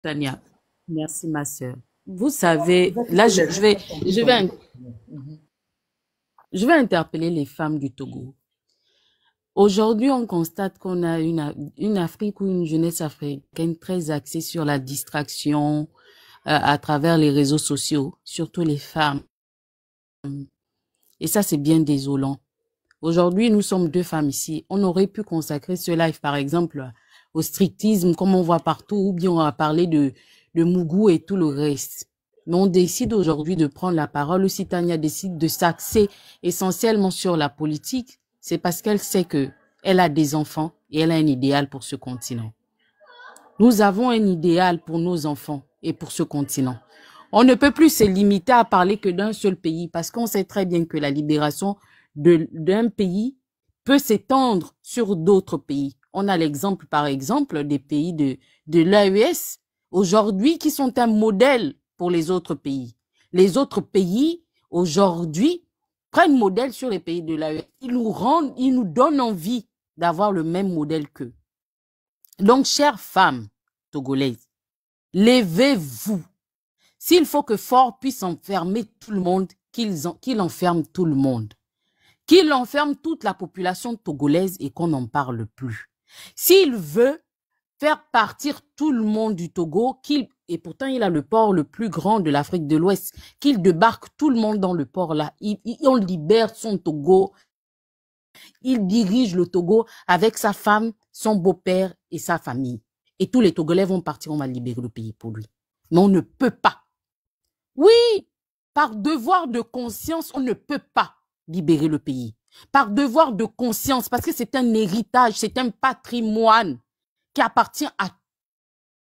Tania, merci ma sœur. Vous savez, là, je vais interpeller les femmes du Togo. Aujourd'hui, on constate qu'on a une Afrique ou une jeunesse africaine très axée sur la distraction à travers les réseaux sociaux, surtout les femmes. Et ça, c'est bien désolant. Aujourd'hui, nous sommes deux femmes ici. On aurait pu consacrer ce live, par exemple, au strictisme, comme on voit partout, ou bien on va parler de Mougou et tout le reste. Mais on décide aujourd'hui de prendre la parole. Si Tania décide de s'axer essentiellement sur la politique, c'est parce qu'elle sait que elle a des enfants et elle a un idéal pour ce continent. Nous avons un idéal pour nos enfants et pour ce continent. On ne peut plus se limiter à parler que d'un seul pays parce qu'on sait très bien que la libération d'un pays peut s'étendre sur d'autres pays. On a l'exemple, par exemple, des pays de l'AES aujourd'hui qui sont un modèle pour les autres pays. Les autres pays, aujourd'hui, prennent modèle sur les pays de l'AES. Ils nous donnent envie d'avoir le même modèle qu'eux. Donc, chères femmes togolaises, levez-vous. S'il faut que Fort puisse enfermer tout le monde, qu'il enferme tout le monde. Qu'il enferme toute la population togolaise et qu'on n'en parle plus. S'il veut faire partir tout le monde du Togo, et pourtant il a le port le plus grand de l'Afrique de l'Ouest, qu'il débarque tout le monde dans le port là, on libère son Togo, il dirige le Togo avec sa femme, son beau-père et sa famille. Et tous les Togolais vont partir, on va libérer le pays pour lui. Mais on ne peut pas. Oui, par devoir de conscience, on ne peut pas libérer le pays. Par devoir de conscience, parce que c'est un héritage, c'est un patrimoine qui appartient à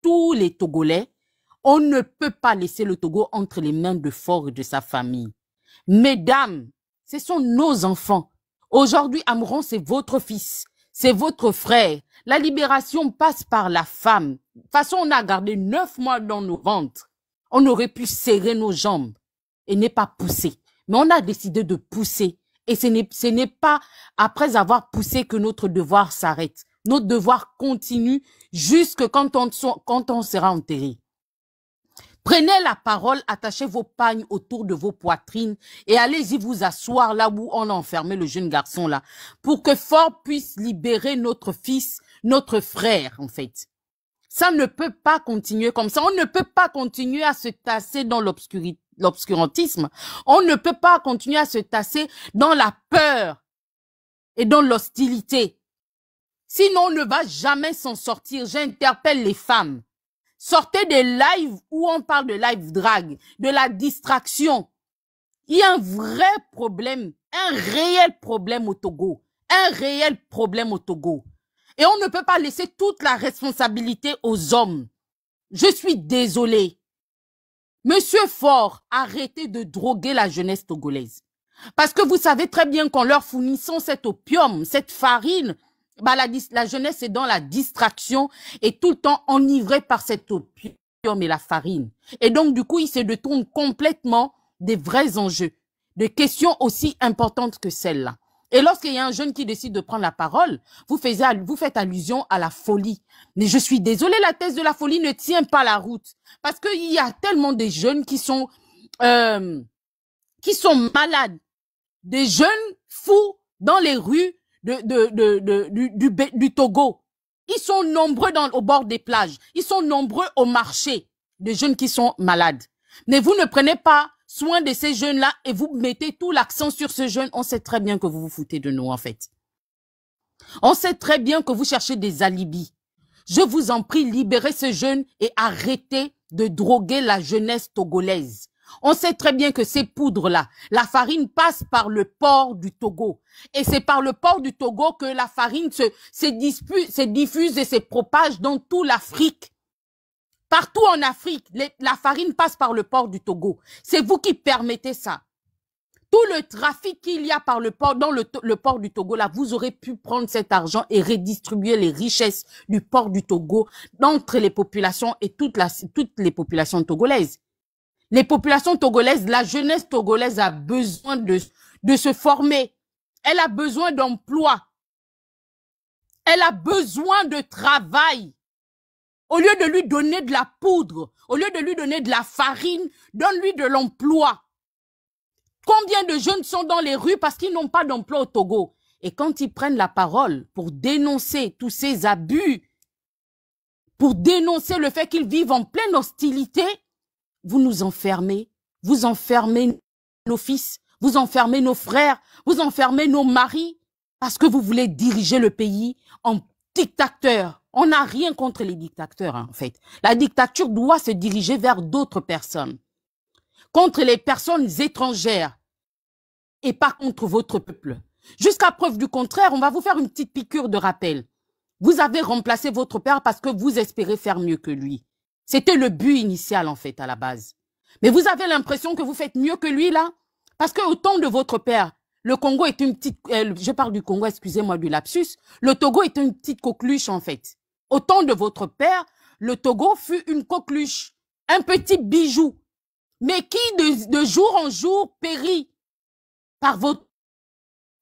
tous les Togolais. On ne peut pas laisser le Togo entre les mains de Fort et de sa famille. Mesdames, ce sont nos enfants. Aujourd'hui, Amouron, c'est votre fils, c'est votre frère. La libération passe par la femme. De toute façon, on a gardé 9 mois dans nos ventres. On aurait pu serrer nos jambes et ne pas pousser. Mais on a décidé de pousser. Et ce n'est pas après avoir poussé que notre devoir s'arrête. Notre devoir continue jusque quand on sera enterré. Prenez la parole, attachez vos pagnes autour de vos poitrines et allez-y vous asseoir là où on a enfermé le jeune garçon là pour que Fort puisse libérer notre fils, notre frère en fait. Ça ne peut pas continuer comme ça. On ne peut pas continuer à se tasser dans l'obscurantisme. On ne peut pas continuer à se tasser dans la peur et dans l'hostilité. Sinon, on ne va jamais s'en sortir. J'interpelle les femmes. Sortez des lives où on parle de live drag, de la distraction. Il y a un vrai problème, un réel problème au Togo. Un réel problème au Togo. Et on ne peut pas laisser toute la responsabilité aux hommes. Je suis désolée. Monsieur Fort, arrêtez de droguer la jeunesse togolaise. Parce que vous savez très bien qu'en leur fournissant cet opium, cette farine, bah la jeunesse est dans la distraction et tout le temps enivrée par cet opium et la farine. Et donc, du coup, ils se détournent complètement des vrais enjeux, de questions aussi importantes que celles-là. Et lorsqu'il y a un jeune qui décide de prendre la parole, vous faites allusion à la folie. Mais je suis désolée, la thèse de la folie ne tient pas la route. Parce qu'il y a tellement de jeunes qui sont malades. Des jeunes fous dans les rues du Togo. Ils sont nombreux au bord des plages. Ils sont nombreux au marché. Des jeunes qui sont malades. Mais vous ne prenez pas soin de ces jeunes-là et vous mettez tout l'accent sur ce jeune. On sait très bien que vous vous foutez de nous, en fait. On sait très bien que vous cherchez des alibis. Je vous en prie, libérez ce jeune et arrêtez de droguer la jeunesse togolaise. On sait très bien que ces poudres-là, la farine passe par le port du Togo. Et c'est par le port du Togo que la farine se diffuse et se propage dans toute l'Afrique. Partout en Afrique, la farine passe par le port du Togo. C'est vous qui permettez ça. Tout le trafic qu'il y a par dans le port du Togo, là, vous aurez pu prendre cet argent et redistribuer les richesses du port du Togo entre les populations et toutes les populations togolaises. Les populations togolaises, la jeunesse togolaise a besoin de se former. Elle a besoin d'emploi. Elle a besoin de travail. Au lieu de lui donner de la poudre, au lieu de lui donner de la farine, donne-lui de l'emploi. Combien de jeunes sont dans les rues parce qu'ils n'ont pas d'emploi au Togo? Et quand ils prennent la parole pour dénoncer tous ces abus, pour dénoncer le fait qu'ils vivent en pleine hostilité, vous nous enfermez. Vous enfermez nos fils, vous enfermez nos frères, vous enfermez nos maris, parce que vous voulez diriger le pays en dictateur. On n'a rien contre les dictateurs, hein, en fait. La dictature doit se diriger vers d'autres personnes. Contre les personnes étrangères et pas contre votre peuple. Jusqu'à preuve du contraire, on va vous faire une petite piqûre de rappel. Vous avez remplacé votre père parce que vous espérez faire mieux que lui. C'était le but initial, en fait, à la base. Mais vous avez l'impression que vous faites mieux que lui, là? Parce qu'au temps de votre père, le Congo est une petite... je parle du Congo, excusez-moi du lapsus. Le Togo est une petite coqueluche, en fait. Au temps de votre père, le Togo fut une coqueluche, un petit bijou, mais qui, de jour en jour, périt par votre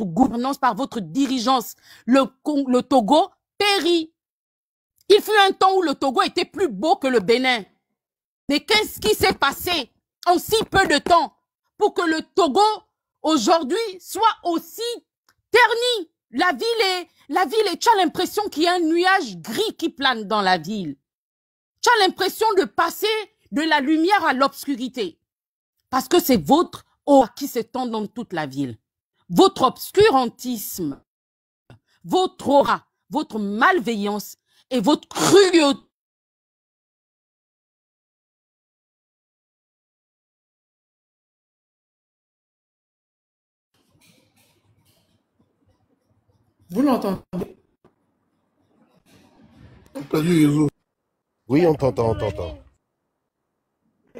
gouvernance, par votre dirigeance. Le Togo périt. Il fut un temps où le Togo était plus beau que le Bénin. Mais qu'est-ce qui s'est passé en si peu de temps pour que le Togo, aujourd'hui, soit aussi terni? La ville tu as l'impression qu'il y a un nuage gris qui plane dans la ville. Tu as l'impression de passer de la lumière à l'obscurité. Parce que c'est votre aura qui s'étend dans toute la ville. Votre obscurantisme, votre aura, votre malveillance et votre cruauté. Vous l'entendez? Oui, on t'entend, on t'entend.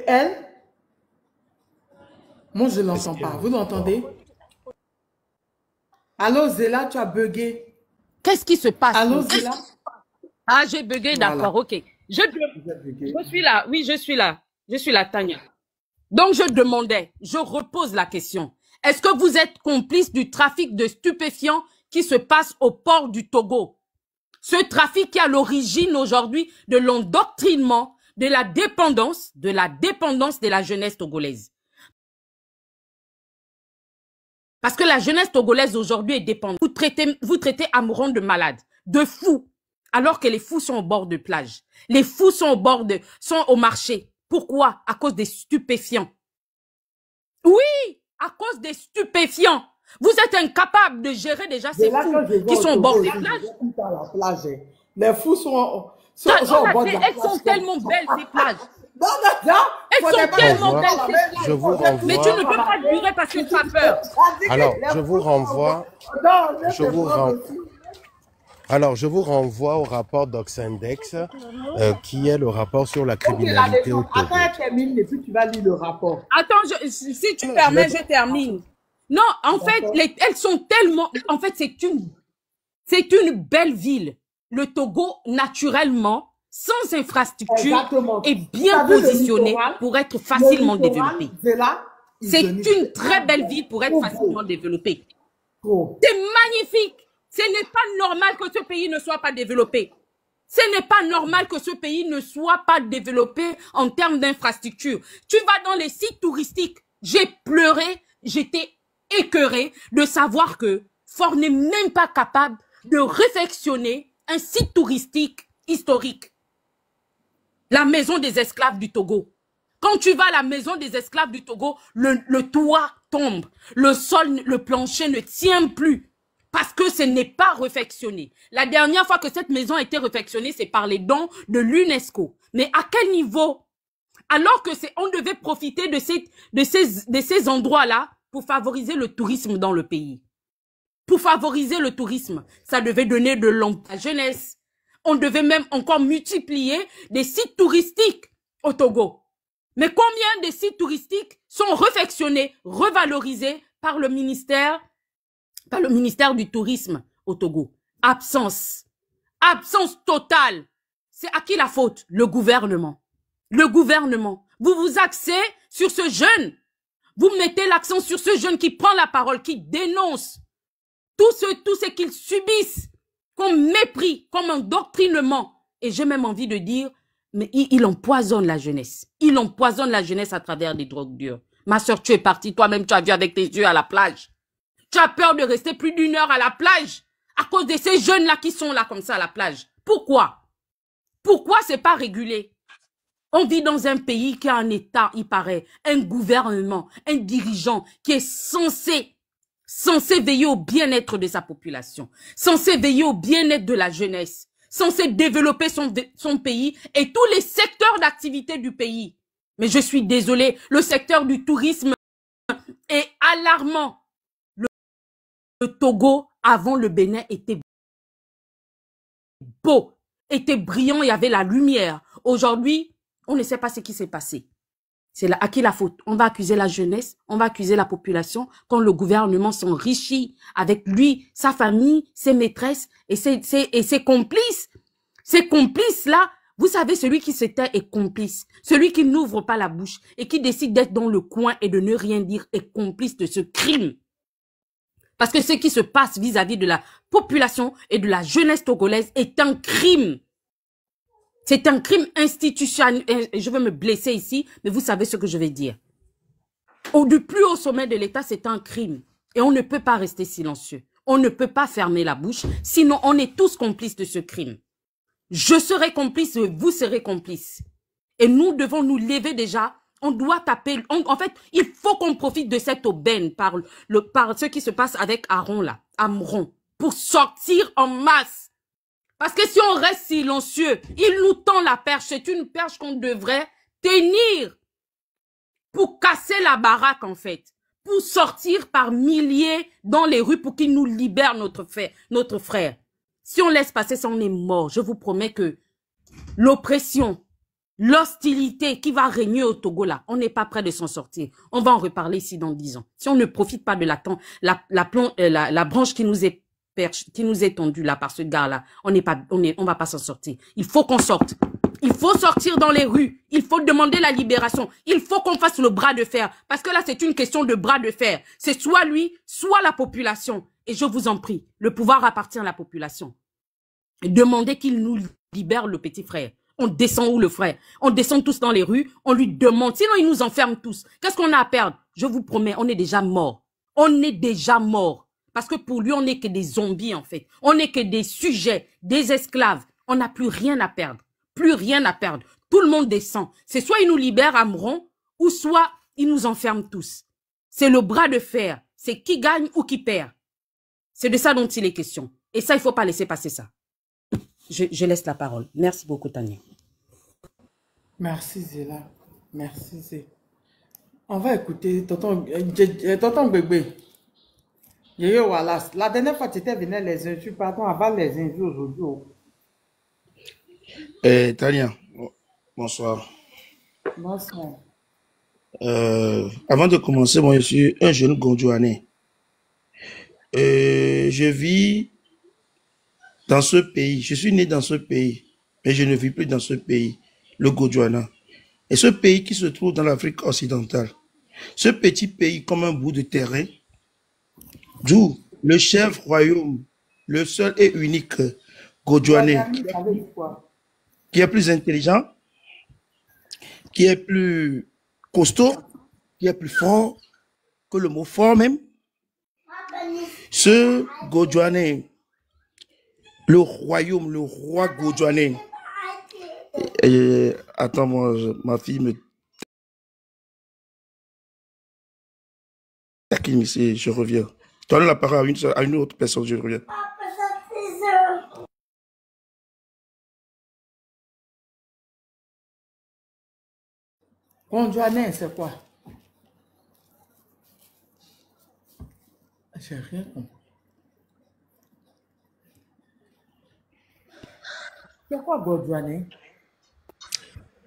Elle? Moi, je ne l'entends pas. Vous l'entendez? Allô, Zéla, tu as bugué. Qu'est-ce qui se passe? Allô, Zéla? Ah, j'ai bugué, Voilà. d'accord, ok. Je suis là, oui, je suis là. Je suis là, Tania. Donc, je demandais, je repose la question. Est-ce que vous êtes complice du trafic de stupéfiants qui se passe au port du Togo? Ce trafic qui est à l'origine aujourd'hui de l'endoctrinement, de la dépendance de la jeunesse togolaise. Parce que la jeunesse togolaise aujourd'hui est dépendante. Vous traitez Amouron de malade, de fou, alors que les fous sont au bord de plage. Les fous sont sont au marché. Pourquoi? À cause des stupéfiants. Oui, à cause des stupéfiants. Vous êtes incapable de gérer déjà ces fous qui sont au bord des plages. Les fous sont au bord de la plage. Elles sont tellement belles, ces plages. Non. Elles sont tellement belles, ces plages. Je vous renvoie. Mais tu ne peux pas durer parce que tu as peur. Alors, je vous renvoie. Alors, je vous renvoie au rapport d'Oxindex, qui est le rapport sur la criminalité au Togo. Attends, elle termine et puis tu vas lire le rapport. Attends, si tu permets, je termine. Non, en fait, elles sont tellement... En fait, c'est une belle ville. Le Togo, naturellement, sans infrastructure, est bien positionné pour être facilement développé. C'est une très belle ville pour être facilement développée. C'est magnifique. Ce n'est pas normal que ce pays ne soit pas développé. Ce n'est pas normal que ce pays ne soit pas développé en termes d'infrastructure. Tu vas dans les sites touristiques. J'ai pleuré, j'étais écœuré de savoir que Fort n'est même pas capable de réfectionner un site touristique historique. La maison des esclaves du Togo. Quand tu vas à la maison des esclaves du Togo, le toit tombe, le sol, le plancher ne tient plus. Parce que ce n'est pas réfectionné. La dernière fois que cette maison a été réfectionnée, c'est par les dons de l'UNESCO. Mais à quel niveau? Alors que on devait profiter de ces endroits-là pour favoriser le tourisme dans le pays. Pour favoriser le tourisme, ça devait donner de l'emploi à la jeunesse. On devait même encore multiplier des sites touristiques au Togo. Mais combien de sites touristiques sont réfectionnés, revalorisés par le ministère du Tourisme au Togo? Absence. Absence totale. C'est à qui la faute? Le gouvernement. Le gouvernement. Vous vous axez sur ce jeune. Vous mettez l'accent sur ce jeune qui prend la parole, qui dénonce tout ce qu'ils subissent comme mépris, comme endoctrinement. Et j'ai même envie de dire Mais il empoisonne la jeunesse. Il empoisonne la jeunesse à travers des drogues dures. Ma soeur, tu es partie, toi-même, tu as vu avec tes yeux à la plage. Tu as peur de rester plus d'1 heure à la plage à cause de ces jeunes-là qui sont là comme ça à la plage. Pourquoi? Pourquoi c'est pas régulé? On vit dans un pays qui a un État, il paraît, un gouvernement, un dirigeant qui est censé veiller au bien-être de sa population, censé veiller au bien-être de la jeunesse, censé développer son pays et tous les secteurs d'activité du pays. Mais je suis désolée, le secteur du tourisme est alarmant. Le Togo, avant le Bénin, était beau, était brillant, il y avait la lumière. Aujourd'hui, on ne sait pas ce qui s'est passé. C'est à qui la faute? On va accuser la jeunesse, on va accuser la population quand le gouvernement s'enrichit avec lui, sa famille, ses maîtresses et ses complices. Ces complices-là, vous savez, celui qui se tait est complice. Celui qui n'ouvre pas la bouche et qui décide d'être dans le coin et de ne rien dire est complice de ce crime. Parce que ce qui se passe vis-à-vis de la population et de la jeunesse togolaise est un crime. C'est un crime institutionnel. Je vais me blesser ici, mais vous savez ce que je vais dire. Du plus haut sommet de l'État, c'est un crime. Et on ne peut pas rester silencieux. On ne peut pas fermer la bouche, sinon on est tous complices de ce crime. Je serai complice, vous serez complice. Et nous devons nous lever déjà. On doit taper. En fait, il faut qu'on profite de cette aubaine par ce qui se passe avec Aaron là, Amron, pour sortir en masse. Parce que si on reste silencieux, il nous tend la perche. C'est une perche qu'on devrait tenir pour casser la baraque en fait. Pour sortir par milliers dans les rues pour qu'il nous libère notre frère. Si on laisse passer ça, on est mort. Je vous promets que l'oppression, l'hostilité qui va régner au Togo là, on n'est pas prêt de s'en sortir. On va en reparler ici dans 10 ans. Si on ne profite pas de la branche qui nous est tendue là par ce gars là, on va pas s'en sortir. Il faut qu'on sorte. Il faut sortir dans les rues. Il faut demander la libération. Il faut qu'on fasse le bras de fer. Parce que là, c'est une question de bras de fer. C'est soit lui, soit la population. Et je vous en prie, le pouvoir appartient à la population. Demandez qu'il nous libère le petit frère. On descend où le frère? On descend tous dans les rues, on lui demande. Sinon, il nous enferme tous. Qu'est-ce qu'on a à perdre? Je vous promets, on est déjà mort. On est déjà mort. Parce que pour lui, on n'est que des zombies en fait. On n'est que des sujets, des esclaves. On n'a plus rien à perdre. Plus rien à perdre. Tout le monde descend. C'est soit il nous libère Amron, ou soit il nous enferme tous. C'est le bras de fer. C'est qui gagne ou qui perd. C'est de ça dont il est question. Et ça, il ne faut pas laisser passer ça. Je laisse la parole. Merci beaucoup, Tania. Merci, Zéla. Merci, Zé. On va écouter tonton Bébé. Yo, Wallace. La dernière fois, tu étais venu les injures, pardon, avant les injures aujourd'hui. Tania, bonsoir. Bonsoir. Avant de commencer, moi, je suis un jeune Gondouanais. Je vis dans ce pays. Je suis né dans ce pays, mais je ne vis plus dans ce pays, le Gondwana. Et ce pays qui se trouve dans l'Afrique occidentale, ce petit pays comme un bout de terrain, d'où le chef royaume, le seul et unique Gondwanais, qui est plus intelligent, qui est plus costaud, qui est plus fort que le mot fort même. Ce Gondwanais, le royaume, le roi Gondwanais. Attends, moi, ma fille me taquine ici, je reviens. Donne la parole à une autre personne, je reviens. Gondwanais, c'est quoi? J'ai rien compris. C'est quoi Gondwanais?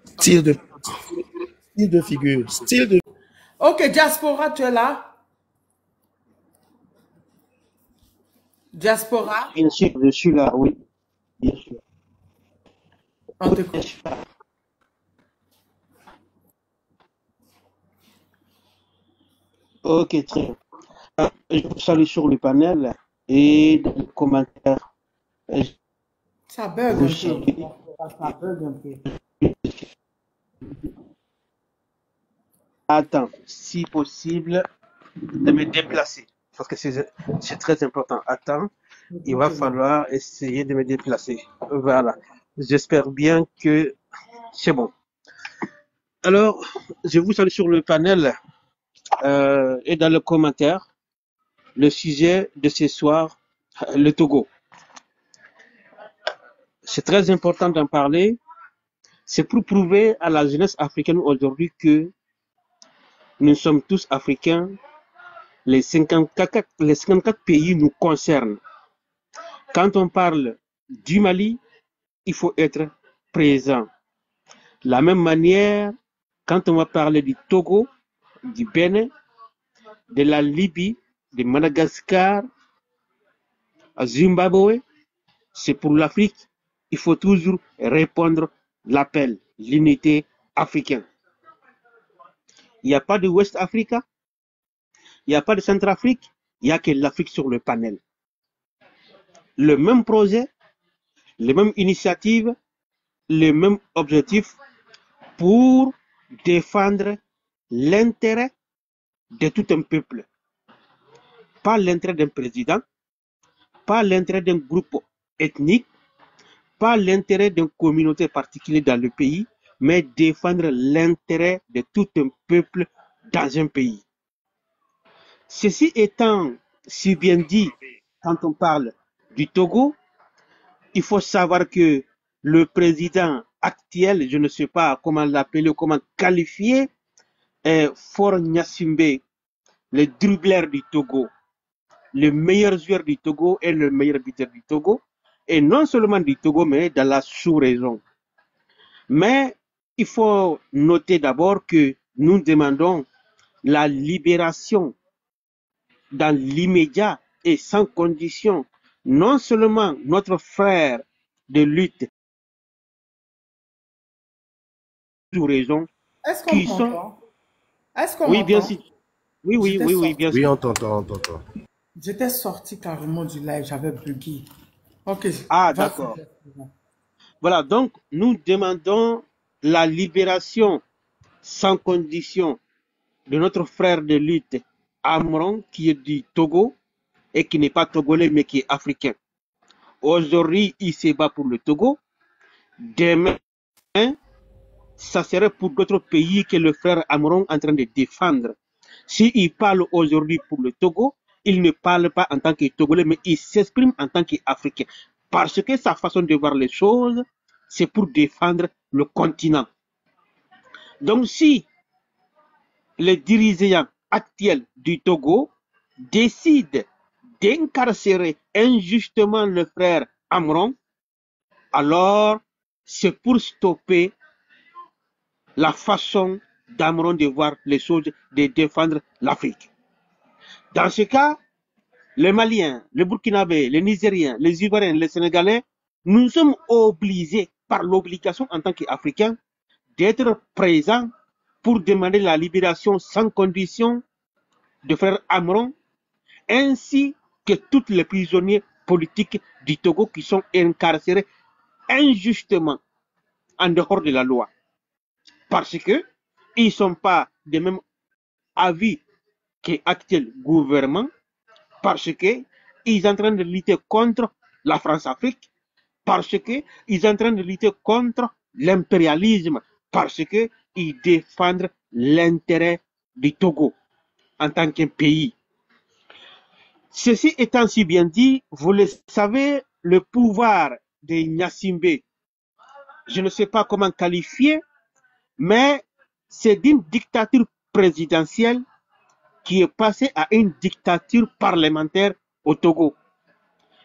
Style de figure. Style de... Ok, Diaspora, tu es là? Diaspora? Bien sûr, je suis là, oui. Bien sûr. On t'écoute. Ok, très bien. Je vous salue sur le panel et dans les commentaires. Ça bug un peu. Ça bug un peu. Attends, si possible, de me déplacer. Parce que c'est très important. Attends, il va Écoutez-moi. falloir essayer de me déplacer. Voilà. J'espère bien que c'est bon. Alors, je vous salue sur le panel et dans le commentaire. Le sujet de ce soir, le Togo. C'est très important d'en parler. C'est pour prouver à la jeunesse africaine aujourd'hui que nous sommes tous africains. Les 54 pays nous concernent. Quand on parle du Mali, il faut être présent. De la même manière, quand on va parler du Togo, du Bénin, de la Libye, de Madagascar, à Zimbabwe, c'est pour l'Afrique. Il faut toujours répondre l'appel, l'unité africaine. Il n'y a pas de West Africa, il n'y a pas de Centrafrique, il n'y a que l'Afrique sur le panel. Le même projet, les mêmes initiatives, les mêmes objectifs pour défendre l'intérêt de tout un peuple. Pas l'intérêt d'un président, pas l'intérêt d'un groupe ethnique, pas l'intérêt d'une communauté particulière dans le pays, mais défendre l'intérêt de tout un peuple dans un pays. Ceci étant si bien dit, quand on parle du Togo, il faut savoir que le président actuel, je ne sais pas comment l'appeler ou comment qualifier, est Faure Gnassingbé, le dribbleur du Togo, le meilleur joueur du Togo et le meilleur buteur du Togo, et non seulement du Togo, mais dans la sous-région. Mais il faut noter d'abord que nous demandons la libération dans l'immédiat et sans condition, non seulement notre frère de lutte sous-région, Est-ce qu'on qui sont... m'entend? Est-ce qu'on Oui, bien m'entend? sûr. Oui, bien Oui, sûr. on t'entend, on t'entend. J'étais sorti carrément du live, j'avais bugué. Ok, Ah, vas-y. d'accord. Voilà, donc nous demandons la libération sans condition de notre frère de lutte Amron, qui est du Togo et qui n'est pas togolais mais qui est africain. Aujourd'hui, il se bat pour le Togo. Demain, ça serait pour d'autres pays que le frère Amron est en train de défendre. S'il parle aujourd'hui pour le Togo, il ne parle pas en tant que Togolais, mais il s'exprime en tant qu'Africain. Parce que sa façon de voir les choses, c'est pour défendre le continent. Donc si les dirigeants actuels du Togo décident d'incarcérer injustement le frère Amron, alors c'est pour stopper la façon d'Amron de voir les choses, de défendre l'Afrique. Dans ce cas, les Maliens, les Burkinabés, les Nigériens, les Ivoiriens, les Sénégalais, nous sommes obligés par l'obligation en tant qu'Africains d'être présents pour demander la libération sans condition de frère Amron, ainsi que tous les prisonniers politiques du Togo qui sont incarcérés injustement en dehors de la loi. Parce qu'ils ne sont pas des mêmes avis que l'actuel gouvernement, parce qu'ils sont en train de lutter contre la France-Afrique, parce qu'ils sont en train de lutter contre l'impérialisme, parce qu'ils défendent l'intérêt du Togo en tant qu'un pays. Ceci étant si bien dit, vous le savez, le pouvoir de Gnassingbé, je ne sais pas comment qualifier, mais c'est d'une dictature présidentielle qui est passée à une dictature parlementaire au Togo.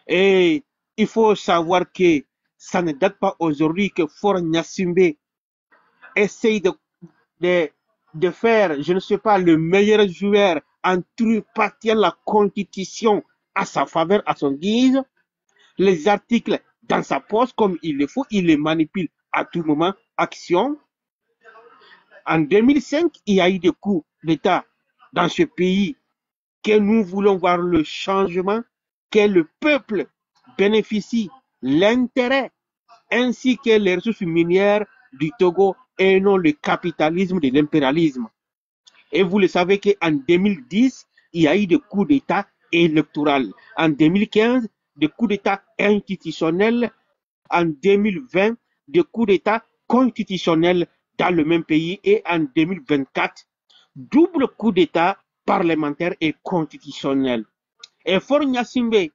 Et il faut savoir que ça ne date pas aujourd'hui que Faure Gnassingbé essaye de faire, je ne sais pas, le meilleur joueur en tripatouillant la constitution à sa faveur, à son guise, les articles dans sa poche comme il le faut, il les manipule à tout moment, action. En 2005, il y a eu des coups d'État dans ce pays que nous voulons voir le changement, que le peuple bénéficie l'intérêt ainsi que les ressources minières du Togo et non le capitalisme de l'impérialisme. Et vous le savez qu'en 2010, il y a eu des coups d'État électoraux. En 2015, des coups d'État institutionnels. En 2020, des coups d'État constitutionnels dans le même pays. Et en 2024, double coup d'État parlementaire et constitutionnel. Et Faure Gnassingbé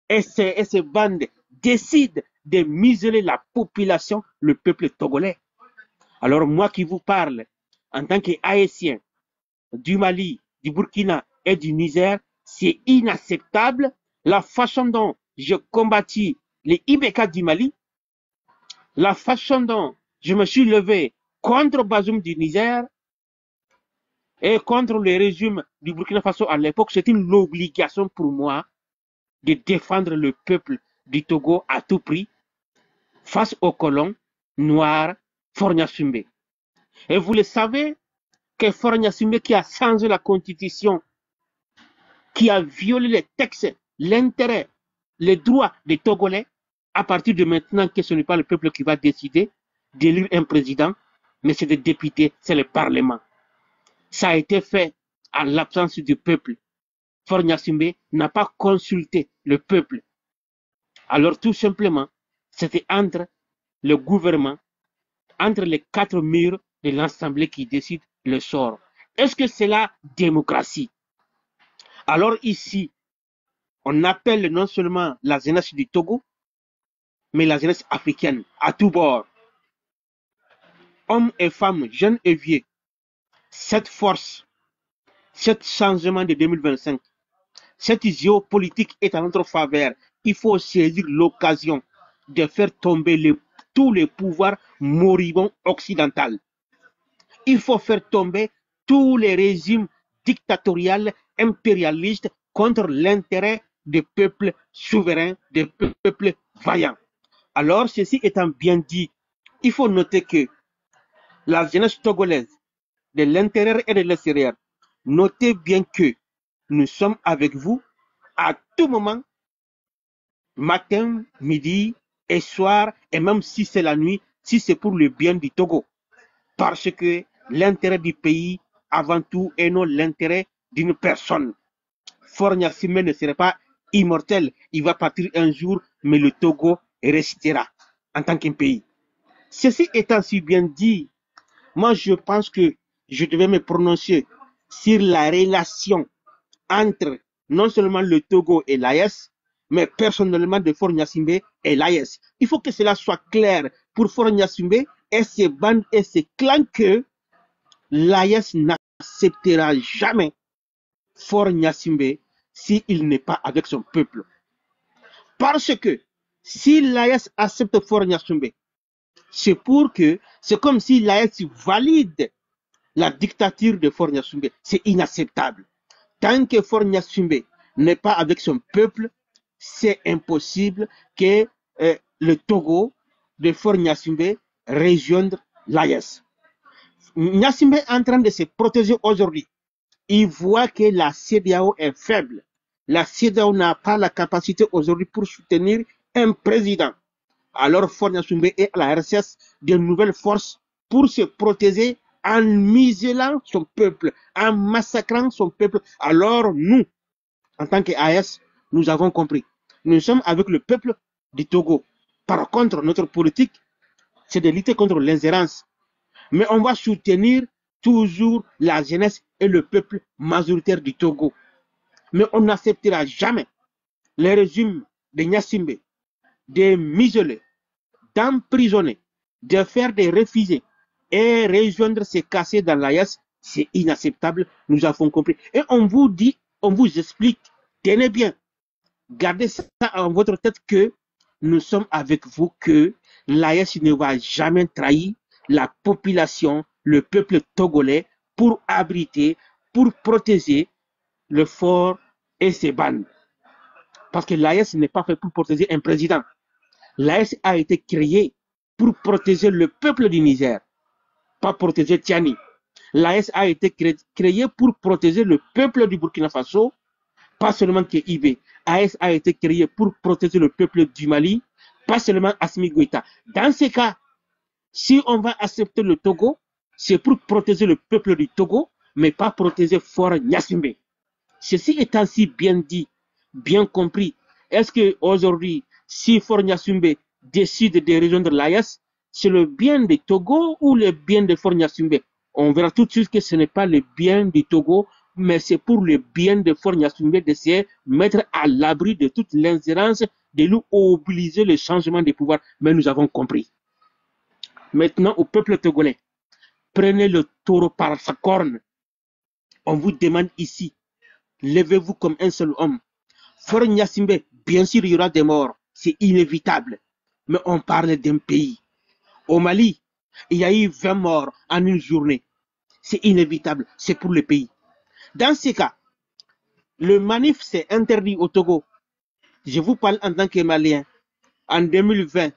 et ses bandes décident de museler la population, le peuple togolais. Alors moi qui vous parle, en tant qu'Haïtien du Mali, du Burkina et du Niger, c'est inacceptable la façon dont je combattis les Ibeka du Mali, la façon dont je me suis levé contre Bazoum du Niger et contre le régime du Burkina Faso à l'époque. C'est une obligation pour moi de défendre le peuple du Togo à tout prix face aux colons noirs Faure Gnassingbé. Et vous le savez que Faure Gnassingbé qui a changé la constitution, qui a violé les textes, l'intérêt, les droits des Togolais, à partir de maintenant que ce n'est pas le peuple qui va décider d'élire un président, mais c'est des députés, c'est le Parlement. Ça a été fait en l'absence du peuple. Faure Gnassingbé n'a pas consulté le peuple. Alors tout simplement, c'était entre le gouvernement, entre les quatre murs de l'Assemblée qui décide le sort. Est-ce que c'est la démocratie? Alors ici, on appelle non seulement la jeunesse du Togo, mais la jeunesse africaine à tout bord. Hommes et femmes, jeunes et vieux, cette force, ce changement de 2025, cette géopolitique est à notre faveur. Il faut saisir l'occasion de faire tomber tous les pouvoirs moribonds occidentaux. Il faut faire tomber tous les régimes dictatoriaux, impérialistes contre l'intérêt des peuples souverains, des peuples vaillants. Alors, ceci étant bien dit, il faut noter que la jeunesse togolaise, de l'intérieur et de l'extérieur, notez bien que nous sommes avec vous à tout moment, matin, midi et soir, et même si c'est la nuit, si c'est pour le bien du Togo. Parce que l'intérêt du pays, avant tout, et non l'intérêt d'une personne. Faure Gnassingbé ne serait pas immortel. Il va partir un jour, mais le Togo restera en tant qu'un pays. Ceci étant si bien dit, moi je pense que je devais me prononcer sur la relation entre non seulement le Togo et l'AES, mais personnellement de Faure Gnassingbé et l'AES. Il faut que cela soit clair pour Faure Gnassingbé et ses bandes et ses clans que l'AES n'acceptera jamais Faure Gnassingbé s'il n'est pas avec son peuple. Parce que si l'AES accepte Faure Gnassingbé, c'est comme si l'AES valide la dictature de Faure Gnassingbé. C'est inacceptable. Tant que Faure Gnassingbé n'est pas avec son peuple, c'est impossible que le Togo de Faure Gnassingbé rejoigne l'AES. Gnassingbé est en train de se protéger aujourd'hui. Il voit que la CEDEAO est faible. La CEDEAO n'a pas la capacité aujourd'hui pour soutenir un président. Alors Faure Gnassingbé est à la recherche de nouvelles forces pour se protéger en muselant son peuple, en massacrant son peuple. Alors nous, en tant qu'AES, nous avons compris. Nous sommes avec le peuple du Togo. Par contre, notre politique, c'est de lutter contre l'ingérence. Mais on va soutenir toujours la jeunesse et le peuple majoritaire du Togo. Mais on n'acceptera jamais le régime de Gnassingbé de museler, d'emprisonner, de faire des refusés et rejoindre ces cassés dans l'AES. C'est inacceptable, nous avons compris. Et on vous dit, on vous explique, tenez bien, gardez ça en votre tête que nous sommes avec vous, que l'AES ne va jamais trahir la population, le peuple togolais pour abriter, pour protéger le fort et ses bandes. Parce que l'AES n'est pas fait pour protéger un président. L'AES a été créé pour protéger le peuple du Niger, pas protéger Tiani. L'AES a été créé pour protéger le peuple du Burkina Faso, pas seulement que IB. l'AES a été créé pour protéger le peuple du Mali, pas seulement Assimi Goïta. Dans ces cas, si on va accepter le Togo, c'est pour protéger le peuple du Togo, mais pas protéger Fort Nyasumbe. Ceci étant si bien dit, bien compris, est-ce qu'aujourd'hui, si Fort Nyasumbe décide de rejoindre l'AES, c'est le bien de Togo ou le bien de Fort Nyasumbe? On verra tout de suite que ce n'est pas le bien du Togo, mais c'est pour le bien de Fort Nyasumbe d'essayer de mettre à l'abri de toute l'ingérence, de nous obliger le changement de pouvoir. Mais nous avons compris. Maintenant, au peuple togolais, prenez le taureau par sa corne. On vous demande ici, levez-vous comme un seul homme. Fort Nyasumbe, bien sûr, il y aura des morts. C'est inévitable. Mais on parle d'un pays. Au Mali, il y a eu 20 morts en une journée. C'est inévitable. C'est pour le pays. Dans ces cas, le manif s'est interdit au Togo. Je vous parle en tant que Malien. En 2020,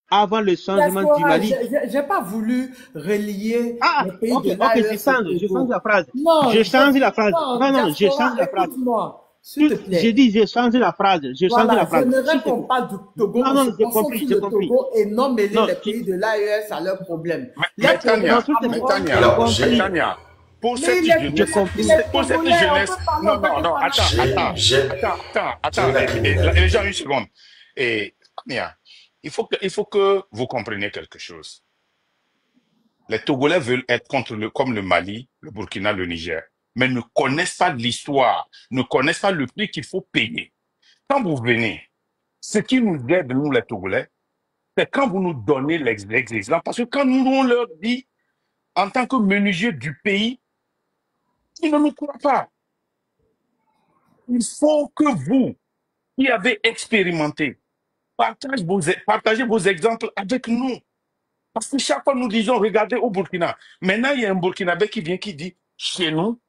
avant le changement du Mali. Je n'ai pas voulu relier le pays ok, de l'AES. je change la phrase. Non, je change la phrase. Non, je change la phrase. Écoute-moi, s'il te plaît. J'ai dit, je change la phrase. Je ne réponds pas du Togo. Non, j'ai compris. Le Togo et non mêler les pays de l'AES à leurs problèmes. Mais Tania, pour cette jeunesse, non, attends, les gens, une seconde. Et Tania, il faut que vous compreniez quelque chose. Les Togolais veulent être comme le Mali, le Burkina, le Niger, mais ne connaissent pas l'histoire, ne connaissent pas le prix qu'il faut payer. Quand vous venez, ce qui nous aide, nous les Togolais, c'est quand vous nous donnez l'exemple. Parce que quand nous, on leur dit, en tant que menuisier du pays, ils ne nous croient pas. Il faut que vous, qui avez expérimenté, partagez vos exemples avec nous. Parce que chaque fois, nous disons, regardez au Burkina. Maintenant, il y a un Burkinabé qui vient, qui dit, chez nous.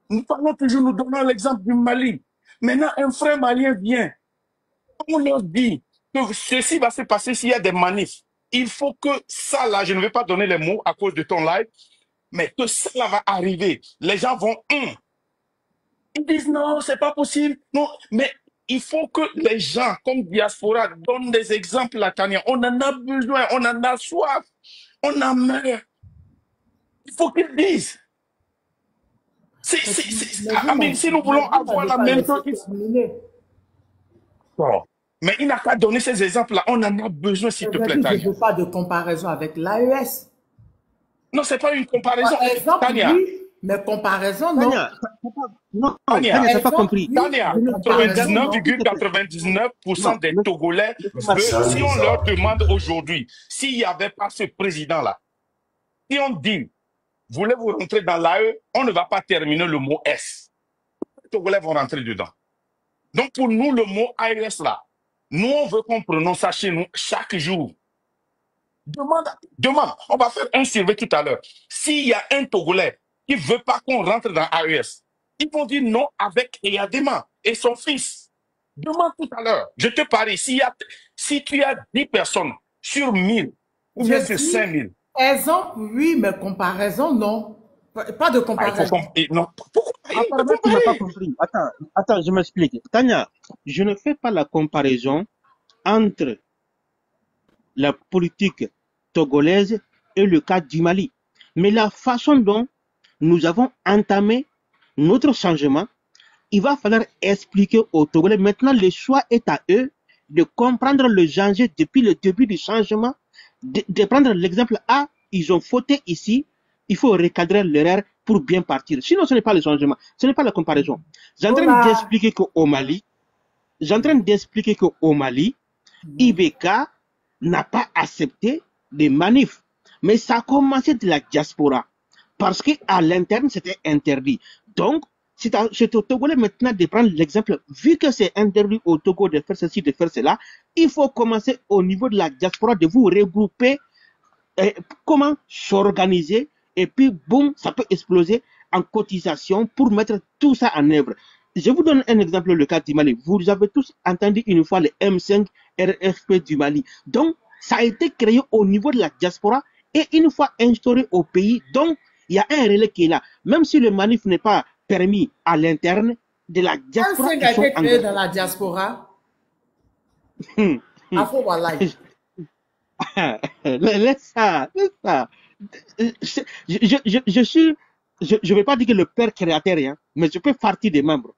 Nous parlons toujours, nous donnons l'exemple du Mali. Maintenant, un frère malien vient. On leur dit que ceci va se passer s'il y a des manifs. Il faut que ça, là, je ne vais pas donner les mots à cause de ton live, mais que ça, là, va arriver. Les gens vont, ils disent non, c'est pas possible. Non, mais il faut que les gens, comme diaspora, donnent des exemples à Tania. On en a besoin, on en a soif, on en meurt. Il faut qu'ils disent. Si nous voulons avoir la même chose. Mais il n'a pas donné ces exemples-là. On en a besoin, s'il te plaît, Tania. Je ne veux pas de comparaison avec l'AES. Non, ce n'est pas une comparaison. Par exemple, Tania. Oui, mais comparaison, non. Tania, tu n'as pas compris. Tania, 99,99% des Togolais veulent, si on leur demande aujourd'hui, s'il n'y avait pas ce président-là, si on dit, voulez-vous rentrer dans l'AE, on ne va pas terminer le mot S. Les Togolais vont rentrer dedans. Donc, pour nous, le mot AES, là, nous, on veut qu'on prononce ça chez nous chaque jour. Demande, on va faire un survey tout à l'heure. S'il y a un Togolais qui ne veut pas qu'on rentre dans AES, ils vont dire non avec Eyadema et son fils. Demande tout à l'heure. Je te parie, si tu as 10 personnes sur 1000 ou bien sur 5000. Exemple, oui, mais comparaison, non. Pas de comparaison. Non. Pourquoi? Apparemment, tu n'as pas compris. Attends, je m'explique. Tania, je ne fais pas la comparaison entre la politique togolaise et le cas du Mali. Mais la façon dont nous avons entamé notre changement, il va falloir expliquer aux Togolais. Maintenant, le choix est à eux de comprendre le danger depuis le début du changement, de prendre l'exemple A, ils ont fauté ici, il faut recadrer l'erreur pour bien partir. Sinon, ce n'est pas le changement, ce n'est pas la comparaison. J'ai en train d'expliquer qu'au Mali, IBK n'a pas accepté des manifs. Mais ça a commencé de la diaspora. Parce qu'à l'interne, c'était interdit. Donc, c'est au Togolais maintenant de prendre l'exemple. Vu que c'est interdit au Togo de faire ceci, de faire cela, il faut commencer au niveau de la diaspora, de vous regrouper, comment s'organiser, et puis boum, ça peut exploser en cotisation pour mettre tout ça en œuvre. Je vous donne un exemple, le cas du Mali. Vous avez tous entendu une fois le M5 RFP du Mali. Donc, ça a été créé au niveau de la diaspora et une fois instauré au pays. Donc, il y a un relais qui est là. Même si le manif n'est pas permis à l'interne, de la diaspora. M5 a été créé dans la diaspora. Laisse ça. Je vais pas dire que le père créateur, hein, mais je peux partir des membres.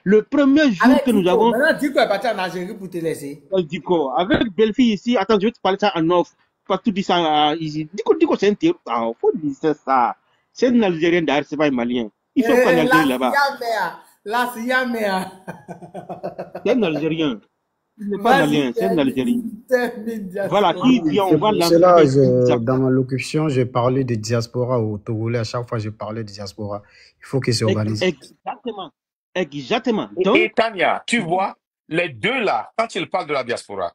Le premier jour Avec que nous Dico, avons, maintenant Dico est parti en Algérie pour te laisser. Dico, avec belle-fille ici, attends, je vais te parler ça en off, pas tout dit ça ici. Dico, c'est un terroriste, faut dire ça. C'est un Algérien d'ailleurs, c'est pas un Malien. Il fait quoi en Algérie là-bas? La Siamea. C'est un Algérien. Il n'est pas Vas-y, Malien, c'est un Algérien. termine Voilà, qui vient, on C'est va pour lancer cela, des dans ma locution, j'ai parlé de diaspora au Togolais. À chaque fois, je parlais de diaspora. Il faut qu'ils s'organisent. Exactement. Exactement. Et Donc, Tania, tu vois, les deux là, quand ils parlent de la diaspora,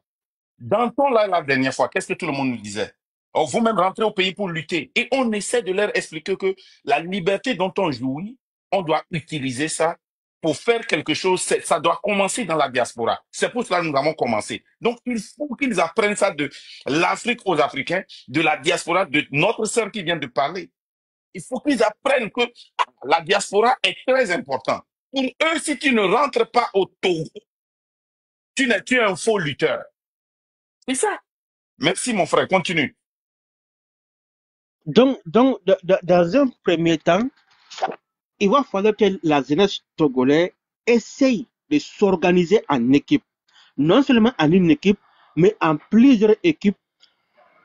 dans ton live la dernière fois, qu'est-ce que tout le monde nous disait? Oh, vous-même rentrez au pays pour lutter. Et on essaie de leur expliquer que la liberté dont on jouit, on doit utiliser ça pour faire quelque chose. Ça doit commencer dans la diaspora. C'est pour cela que nous avons commencé. Donc, il faut qu'ils apprennent ça de l'Afrique aux Africains, de la diaspora, de notre sœur qui vient de parler. Il faut qu'ils apprennent que la diaspora est très importante. Pour eux, si tu ne rentres pas au Togo, tu es un faux lutteur. C'est ça. Merci, mon frère. Continue. dans un premier temps, il va falloir que la jeunesse togolaise essaye de s'organiser en équipe. Non seulement en une équipe, mais en plusieurs équipes.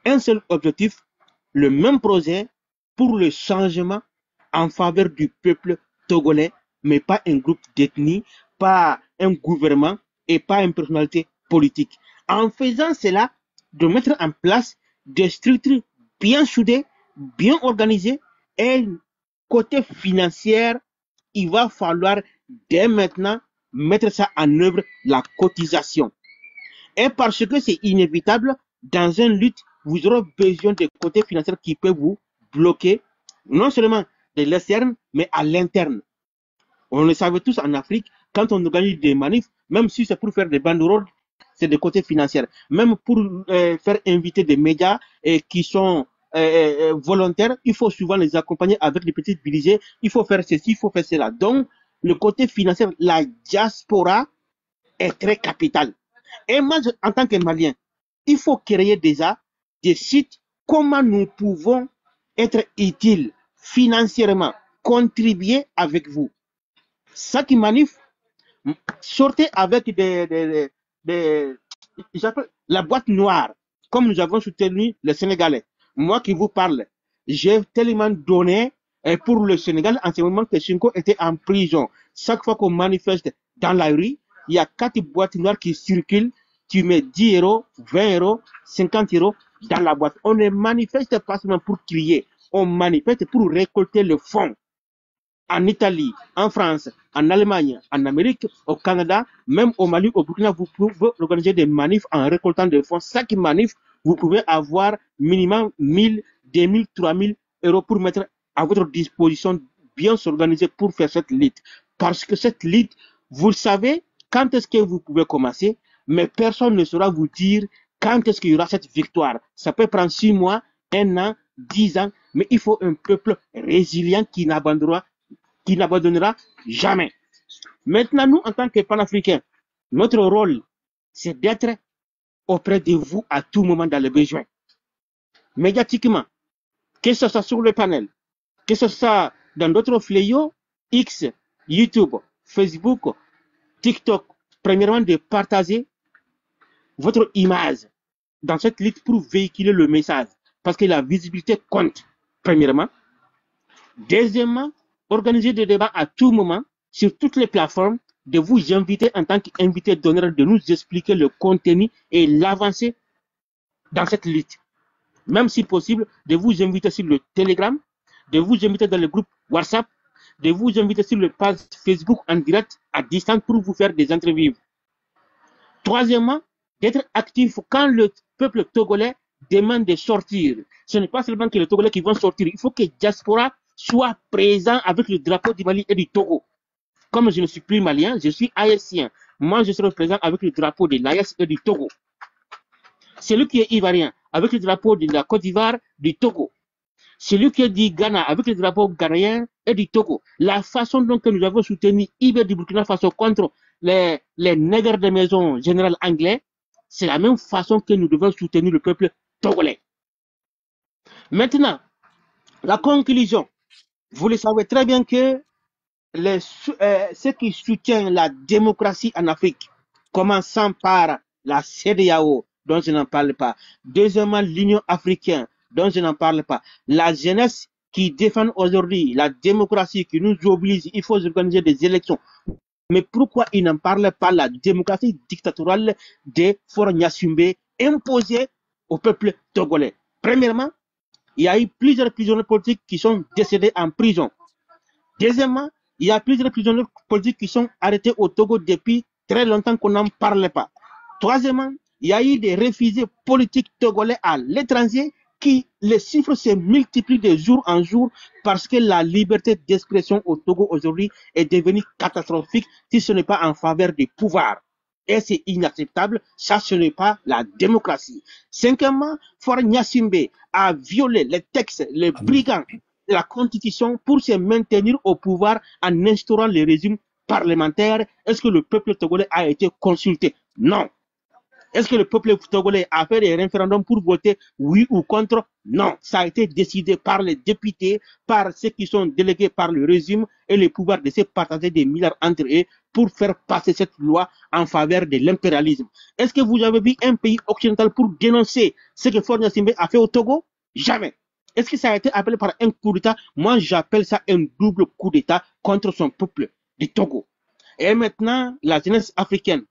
Un seul objectif, le même projet pour le changement en faveur du peuple togolais, mais pas un groupe d'ethnie, pas un gouvernement et pas une personnalité politique. En faisant cela, de mettre en place des structures bien soudées, bien organisées et côté financier, il va falloir dès maintenant mettre ça en œuvre, la cotisation. Et parce que c'est inévitable, dans une lutte, vous aurez besoin de côté financier qui peut vous bloquer, non seulement de l'externe, mais à l'interne. On le savait tous en Afrique, quand on organise des manifs, même si c'est pour faire des banderoles, c'est de côté financier. Même pour faire inviter des médias qui sont volontaires, il faut souvent les accompagner avec des petits budgets. Il faut faire ceci, il faut faire cela. Donc, le côté financier, la diaspora est très capital. Et moi, en tant que Malien, il faut créer déjà des sites, comment nous pouvons être utiles financièrement, contribuer avec vous. Ça qui manif, sortez avec j'appelle la boîte noire, comme nous avons soutenu les Sénégalais. Moi qui vous parle, j'ai tellement donné pour le Sénégal en ce moment que Sonko était en prison. Chaque fois qu'on manifeste dans la rue, il y a 4 boîtes noires qui circulent. Tu mets 10 euros, 20 euros, 50 euros dans la boîte. On ne manifeste pas seulement pour crier, on manifeste pour récolter le fonds. En Italie, en France, en Allemagne, en Amérique, au Canada, même au Mali, au Burkina, vous pouvez organiser des manifs en récoltant des fonds. Chaque manif, vous pouvez avoir minimum 1000, 2000, 3000 euros pour mettre à votre disposition, bien s'organiser pour faire cette lutte. Parce que cette lutte, vous le savez, quand est-ce que vous pouvez commencer, mais personne ne saura vous dire quand est-ce qu'il y aura cette victoire. Ça peut prendre 6 mois, 1 an, 10 ans, mais il faut un peuple résilient qui n'abandonnera jamais. Maintenant, nous, en tant que panafricains, notre rôle, c'est d'être auprès de vous à tout moment dans le besoin. Médiatiquement, que ce soit sur le panel, que ce soit dans d'autres fléaux, X, YouTube, Facebook, TikTok, premièrement, de partager votre image dans cette lutte pour véhiculer le message, parce que la visibilité compte, premièrement. Deuxièmement, organiser des débats à tout moment sur toutes les plateformes, de vous inviter en tant qu'invité d'honneur, de nous expliquer le contenu et l'avancée dans cette lutte. Même si possible, de vous inviter sur le Telegram, de vous inviter dans le groupe WhatsApp, de vous inviter sur le page Facebook en direct à distance pour vous faire des interviews. Troisièmement, d'être actif quand le peuple togolais demande de sortir. Ce n'est pas seulement que les Togolais qui vont sortir, il faut que diaspora soit présent avec le drapeau du Mali et du Togo. Comme je ne suis plus malien, je suis haïtien. Moi, je serai présent avec le drapeau de l'AES et du Togo. Celui qui est ivoirien, avec le drapeau de la Côte d'Ivoire, du Togo. Celui qui est du Ghana, avec le drapeau ghanéen et du Togo. La façon dont nous avons soutenu Iber du Burkina Faso contre les nègres de maison général anglais, c'est la même façon que nous devons soutenir le peuple togolais. Maintenant, La conclusion, vous le savez très bien que ceux qui soutiennent la démocratie en Afrique, commençant par la CEDEAO, dont je n'en parle pas, deuxièmement l'Union africaine, dont je n'en parle pas, la jeunesse qui défend aujourd'hui la démocratie, qui nous oblige, il faut organiser des élections. Mais pourquoi ils n'en parlent pas la démocratie dictatoriale de Faure Gnassingbé imposée au peuple togolais? Premièrement, il y a eu plusieurs prisonniers politiques qui sont décédés en prison. Deuxièmement, il y a plusieurs prisonniers politiques qui sont arrêtés au Togo depuis très longtemps qu'on n'en parle pas. Troisièmement, il y a eu des réfugiés politiques togolais à l'étranger qui, les chiffres se multiplient de jour en jour parce que la liberté d'expression au Togo aujourd'hui est devenue catastrophique si ce n'est pas en faveur du pouvoir. Et c'est inacceptable, ça ce n'est pas la démocratie. Cinquièmement, Faure Gnassingbé a violé les textes, les brigands de la Constitution pour se maintenir au pouvoir en instaurant le régime parlementaire. Est-ce que le peuple togolais a été consulté? Non. Est-ce que le peuple togolais a fait des référendums pour voter oui ou contre? Non. Ça a été décidé par les députés, par ceux qui sont délégués par le régime et le pouvoir de se partager des milliards entre eux pour faire passer cette loi en faveur de l'impérialisme. Est-ce que vous avez vu un pays occidental pour dénoncer ce que Faure Gnassingbé a fait au Togo? Jamais. Est-ce que ça a été appelé par un coup d'État? Moi, j'appelle ça un double coup d'État contre son peuple du Togo. Et maintenant, la jeunesse africaine,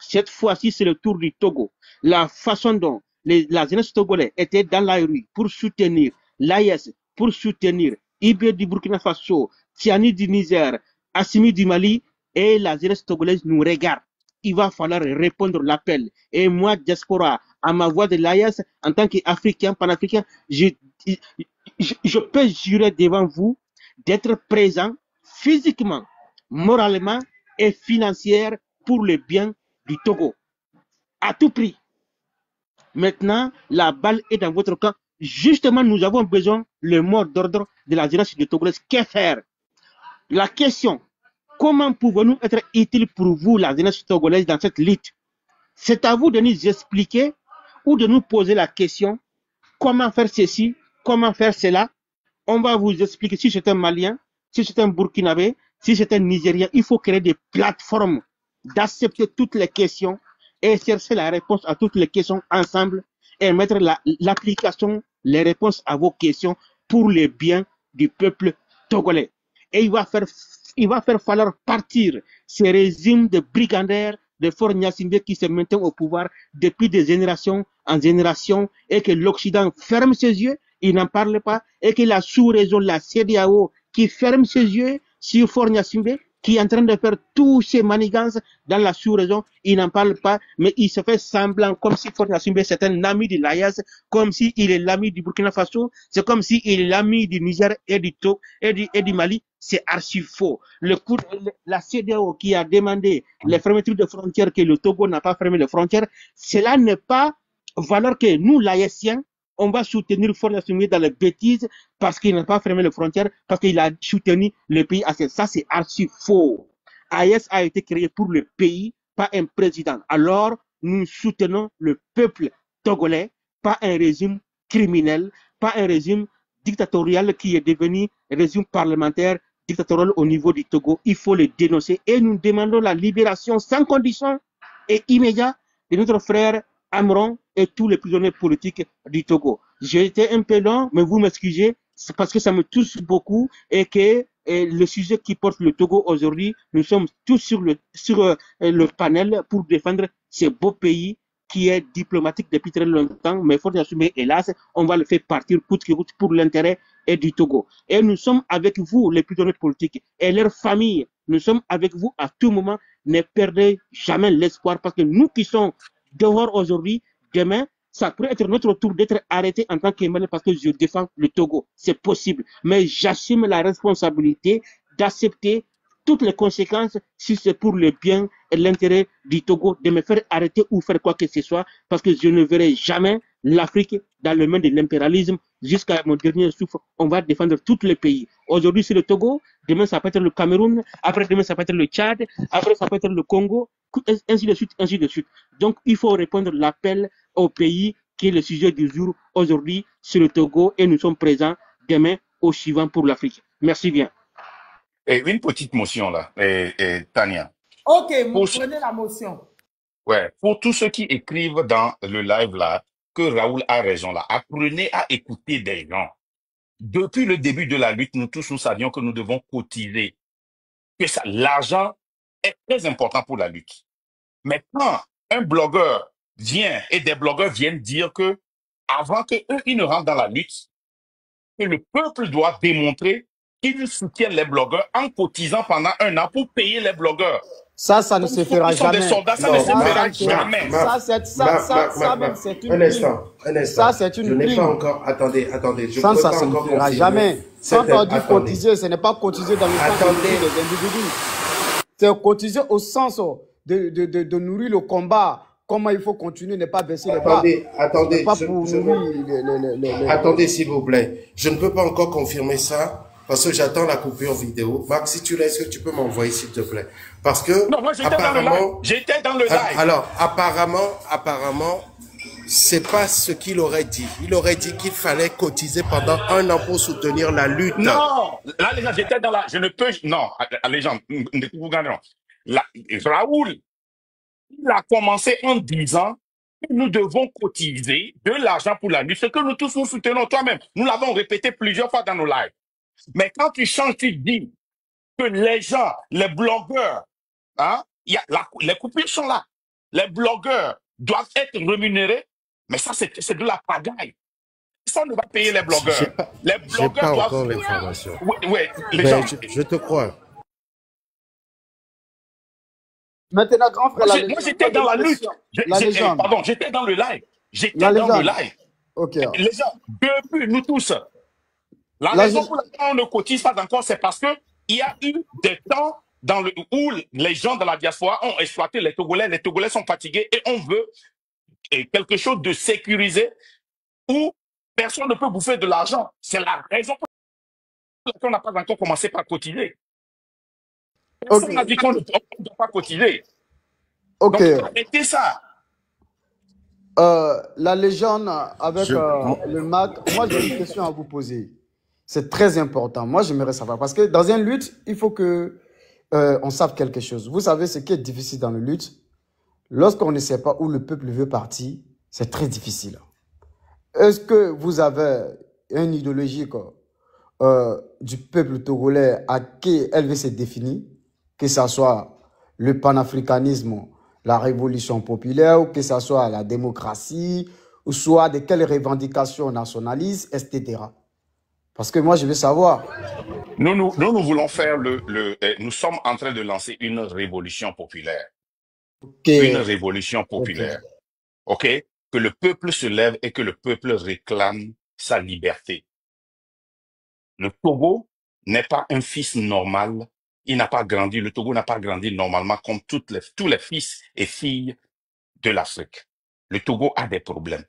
cette fois-ci, c'est le tour du Togo. La façon dont la jeunesse togolaise était dans la rue pour soutenir l'AES, pour soutenir Ibé du Burkina Faso, Tiani du Niger, Assimi du Mali, et la jeunesse togolaise nous regarde. Il va falloir répondre à l'appel. Et moi, diaspora, à ma voix de l'AES, en tant qu'Africain, panafricain, je peux jurer devant vous d'être présent physiquement, moralement et financièrement pour le bien du Togo. À tout prix. Maintenant, la balle est dans votre camp. Justement, nous avons besoin le mot d'ordre de la jeunesse de Togo. Que faire? La question, comment pouvons-nous être utiles pour vous, la jeunesse togolaise, dans cette lutte? C'est à vous de nous expliquer ou de nous poser la question, comment faire ceci, comment faire cela. On va vous expliquer si c'est un Malien, si c'est un Burkinabé, si c'est un Nigérien. Il faut créer des plateformes d'accepter toutes les questions et chercher la réponse à toutes les questions ensemble et mettre l'application, les réponses à vos questions pour le bien du peuple togolais. Et il va faire falloir partir ces régimes de brigandaires de Faure Gnassingbé qui se maintiennent au pouvoir depuis des générations en génération et que l'Occident ferme ses yeux, il n'en parle pas, et que la sous-région, la CEDEAO, qui ferme ses yeux sur Faure Gnassingbé, qui est en train de faire tous ces manigances dans la sous-région, il n'en parle pas, mais il se fait semblant comme si Faure Gnassingbé c'est un ami de l'AES, comme s'il est l'ami du Burkina Faso, c'est comme s'il est l'ami du Niger et du Mali. C'est archi faux. La CEDEAO qui a demandé les fermetures de frontières, que le Togo n'a pas fermé les frontières, cela n'est pas valeur que nous, l'Haïtiens, on va soutenir Faure Gnassingbé dans les bêtises parce qu'il n'a pas fermé les frontières, parce qu'il a soutenu le pays. Ça, c'est archi faux. AES a été créé pour le pays, pas un président. Alors, nous soutenons le peuple togolais, pas un régime criminel, pas un régime dictatorial qui est devenu régime parlementaire dictatorial au niveau du Togo. Il faut le dénoncer et nous demandons la libération sans condition et immédiate de notre frère Amron et tous les prisonniers politiques du Togo. J'ai été un peu long, mais vous m'excusez, c'est parce que ça me touche beaucoup et que le sujet qui porte le Togo aujourd'hui, nous sommes tous sur le panel pour défendre ce beau pays qui est diplomatique depuis très longtemps, mais Faure Gnassingbé, hélas, on va le faire partir coûte que coûte pour l'intérêt du Togo. Et nous sommes avec vous, les prisonniers politiques, et leurs familles. Nous sommes avec vous à tout moment. Ne perdez jamais l'espoir, parce que nous qui sommes dehors aujourd'hui, demain, ça pourrait être notre tour d'être arrêté en tant qu'Emmanuel parce que je défends le Togo. C'est possible. Mais j'assume la responsabilité d'accepter toutes les conséquences si c'est pour le bien et l'intérêt du Togo de me faire arrêter ou faire quoi que ce soit, parce que je ne verrai jamais l'Afrique dans le main de l'impérialisme jusqu'à mon dernier souffle. On va défendre tous les pays. Aujourd'hui c'est le Togo, demain ça peut être le Cameroun, après demain ça peut être le Tchad, après ça peut être le Congo, ainsi de suite, ainsi de suite. Donc il faut répondre à l'appel au pays qui est le sujet du jour. Aujourd'hui c'est le Togo et nous sommes présents. Demain au suivant pour l'Afrique. Merci bien. Et une petite motion là, Tania. Ok, Pour, prenez la motion. ouais, pour tous ceux qui écrivent dans le live là, que Raoul a raison là, apprenez à écouter des gens. Depuis le début de la lutte, nous tous, nous savions que nous devons cotiser. Que ça, l'argent est très important pour la lutte. Mais quand un blogueur vient et des blogueurs viennent dire que avant que eux, ils ne rentrent dans la lutte, que le peuple doit démontrer qu'il soutient les blogueurs en cotisant pendant un an pour payer les blogueurs. Ça ne Comme se fera ils sont des jamais. soldats, ça Non, ne se Marc, fera Ça, jamais. ça même, c'est une un prime. instant. Ça, c'est une Je n'ai prime. pas encore, attendez, je Ça, ne peux ça pas se encore fera confirmer. jamais. Quand on dit Attendez. cotiser, ce n'est pas cotiser dans le sens de Attendez. nourrir les individus. C'est cotiser au sens de nourrir le combat. Comment il faut continuer, ne pas baisser les bras. Attendez, Pas pour nourrir attendez s'il vous plaît. Je ne peux pas encore confirmer ça parce que j'attends la coupure vidéo. Marc, si tu l'as, est-ce que tu peux m'envoyer s'il te plaît? Parce que Non, moi j'étais dans le live. J'étais dans le live. Alors, apparemment, c'est pas ce qu'il aurait dit. Il aurait dit qu'il fallait cotiser pendant un an pour soutenir la lutte. Non, là les gens, j'étais dans la, je ne peux, non, les gens, vous regardez, non. Raoul, il a commencé en disant que nous devons cotiser de l'argent pour la lutte, ce que nous tous nous soutenons toi-même. Nous l'avons répété plusieurs fois dans nos lives. Mais quand tu changes, tu dis que les gens, les blogueurs, hein, les coupures sont là. Les blogueurs doivent être rémunérés, mais ça, c'est de la pagaille. Ça ne va payer les blogueurs. Les J'ai blogueurs pas doivent... encore l'information. Oui, les Ben, gens... je te crois. Maintenant, grand frère, Moi, j'étais dans la lutte. Pardon, j'étais dans le live. J'étais dans le live. Ok. Les gens, depuis nous tous, la raison pour laquelle on ne cotise pas encore, c'est parce que il y a eu des temps où les gens de la diaspora ont exploité les Togolais. Les Togolais sont fatigués et on veut quelque chose de sécurisé où personne ne peut bouffer de l'argent. C'est la raison pour laquelle on n'a pas encore commencé par cotiser. Personne n'a dit qu'on ne doit pas cotiser. Ok. Donc, arrêtez ça. La légende avec le MAC, moi j'ai une question à vous poser. C'est très important. Moi j'aimerais savoir parce que dans une lutte, il faut que on sache quelque chose. Vous savez ce qui est difficile dans la lutte, lorsqu'on ne sait pas où le peuple veut partir, c'est très difficile. Est-ce que vous avez une idéologie du peuple togolais à qui elle veut se définir, que ce soit le panafricanisme, la révolution populaire, ou que ce soit la démocratie, ou soit de quelles revendications nationalistes, etc. Parce que moi, je veux savoir. Nous voulons faire nous sommes en train de lancer une révolution populaire. Une révolution populaire. OK? Que le peuple se lève et que le peuple réclame sa liberté. Le Togo n'est pas un fils normal. Il n'a pas grandi. Le Togo n'a pas grandi normalement comme tous les fils et filles de l'Afrique. Le Togo a des problèmes.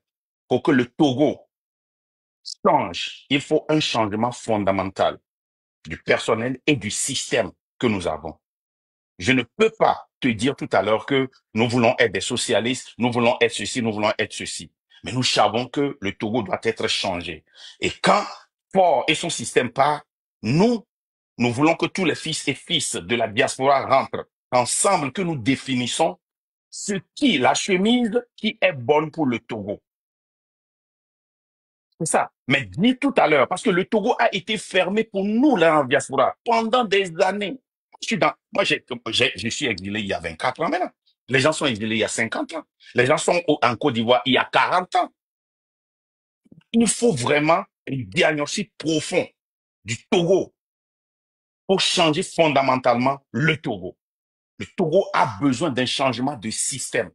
Pour que le Togo change, il faut un changement fondamental du personnel et du système que nous avons. Je ne peux pas te dire tout à l'heure que nous voulons être des socialistes, nous voulons être ceci, nous voulons être ceci. Mais nous savons que le Togo doit être changé. Et quand Fort et son système part, nous voulons que tous les fils et fils de la diaspora rentrent ensemble, que nous définissons la chemise qui est bonne pour le Togo. C'est ça. Mais dis tout à l'heure, parce que le Togo a été fermé pour nous, là, en diaspora, pendant des années. Je suis exilé il y a 24 ans maintenant. Les gens sont exilés il y a 50 ans. Les gens sont en Côte d'Ivoire il y a 40 ans. Il faut vraiment un diagnostic profond du Togo pour changer fondamentalement le Togo. Le Togo a besoin d'un changement de système.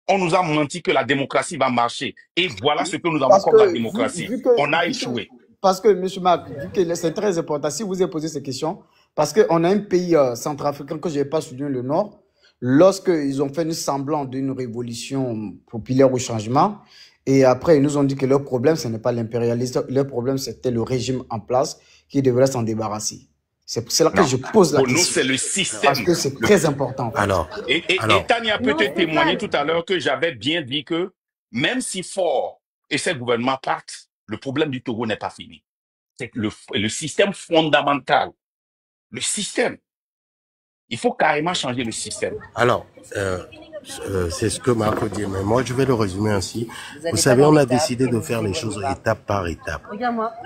On nous a menti que la démocratie va marcher. Et voilà ce que nous avons comme la démocratie. On a échoué. Parce que, M. Marc, vu que c'est très important, si vous avez posé ces questions, parce qu'on a un pays centrafricain que je n'ai pas souligné, le Nord, lorsqu'ils ont fait une semblant d'une révolution populaire au changement, et après ils nous ont dit que leur problème, ce n'est pas l'impérialisme, leur problème c'était le régime en place qui devrait s'en débarrasser. C'est pour cela que je pose la question. Pour nous, c'est le système. Parce que c'est très important. Alors, et Tania peut te témoigner tout à l'heure que j'avais bien dit que même si Fort et ses gouvernements partent, le problème du Togo n'est pas fini. C'est le système fondamental. Le système. Il faut carrément changer le système. Alors, c'est ce que Marco dit, mais moi je vais le résumer ainsi. Vous savez, on a décidé de faire les choses étape par étape.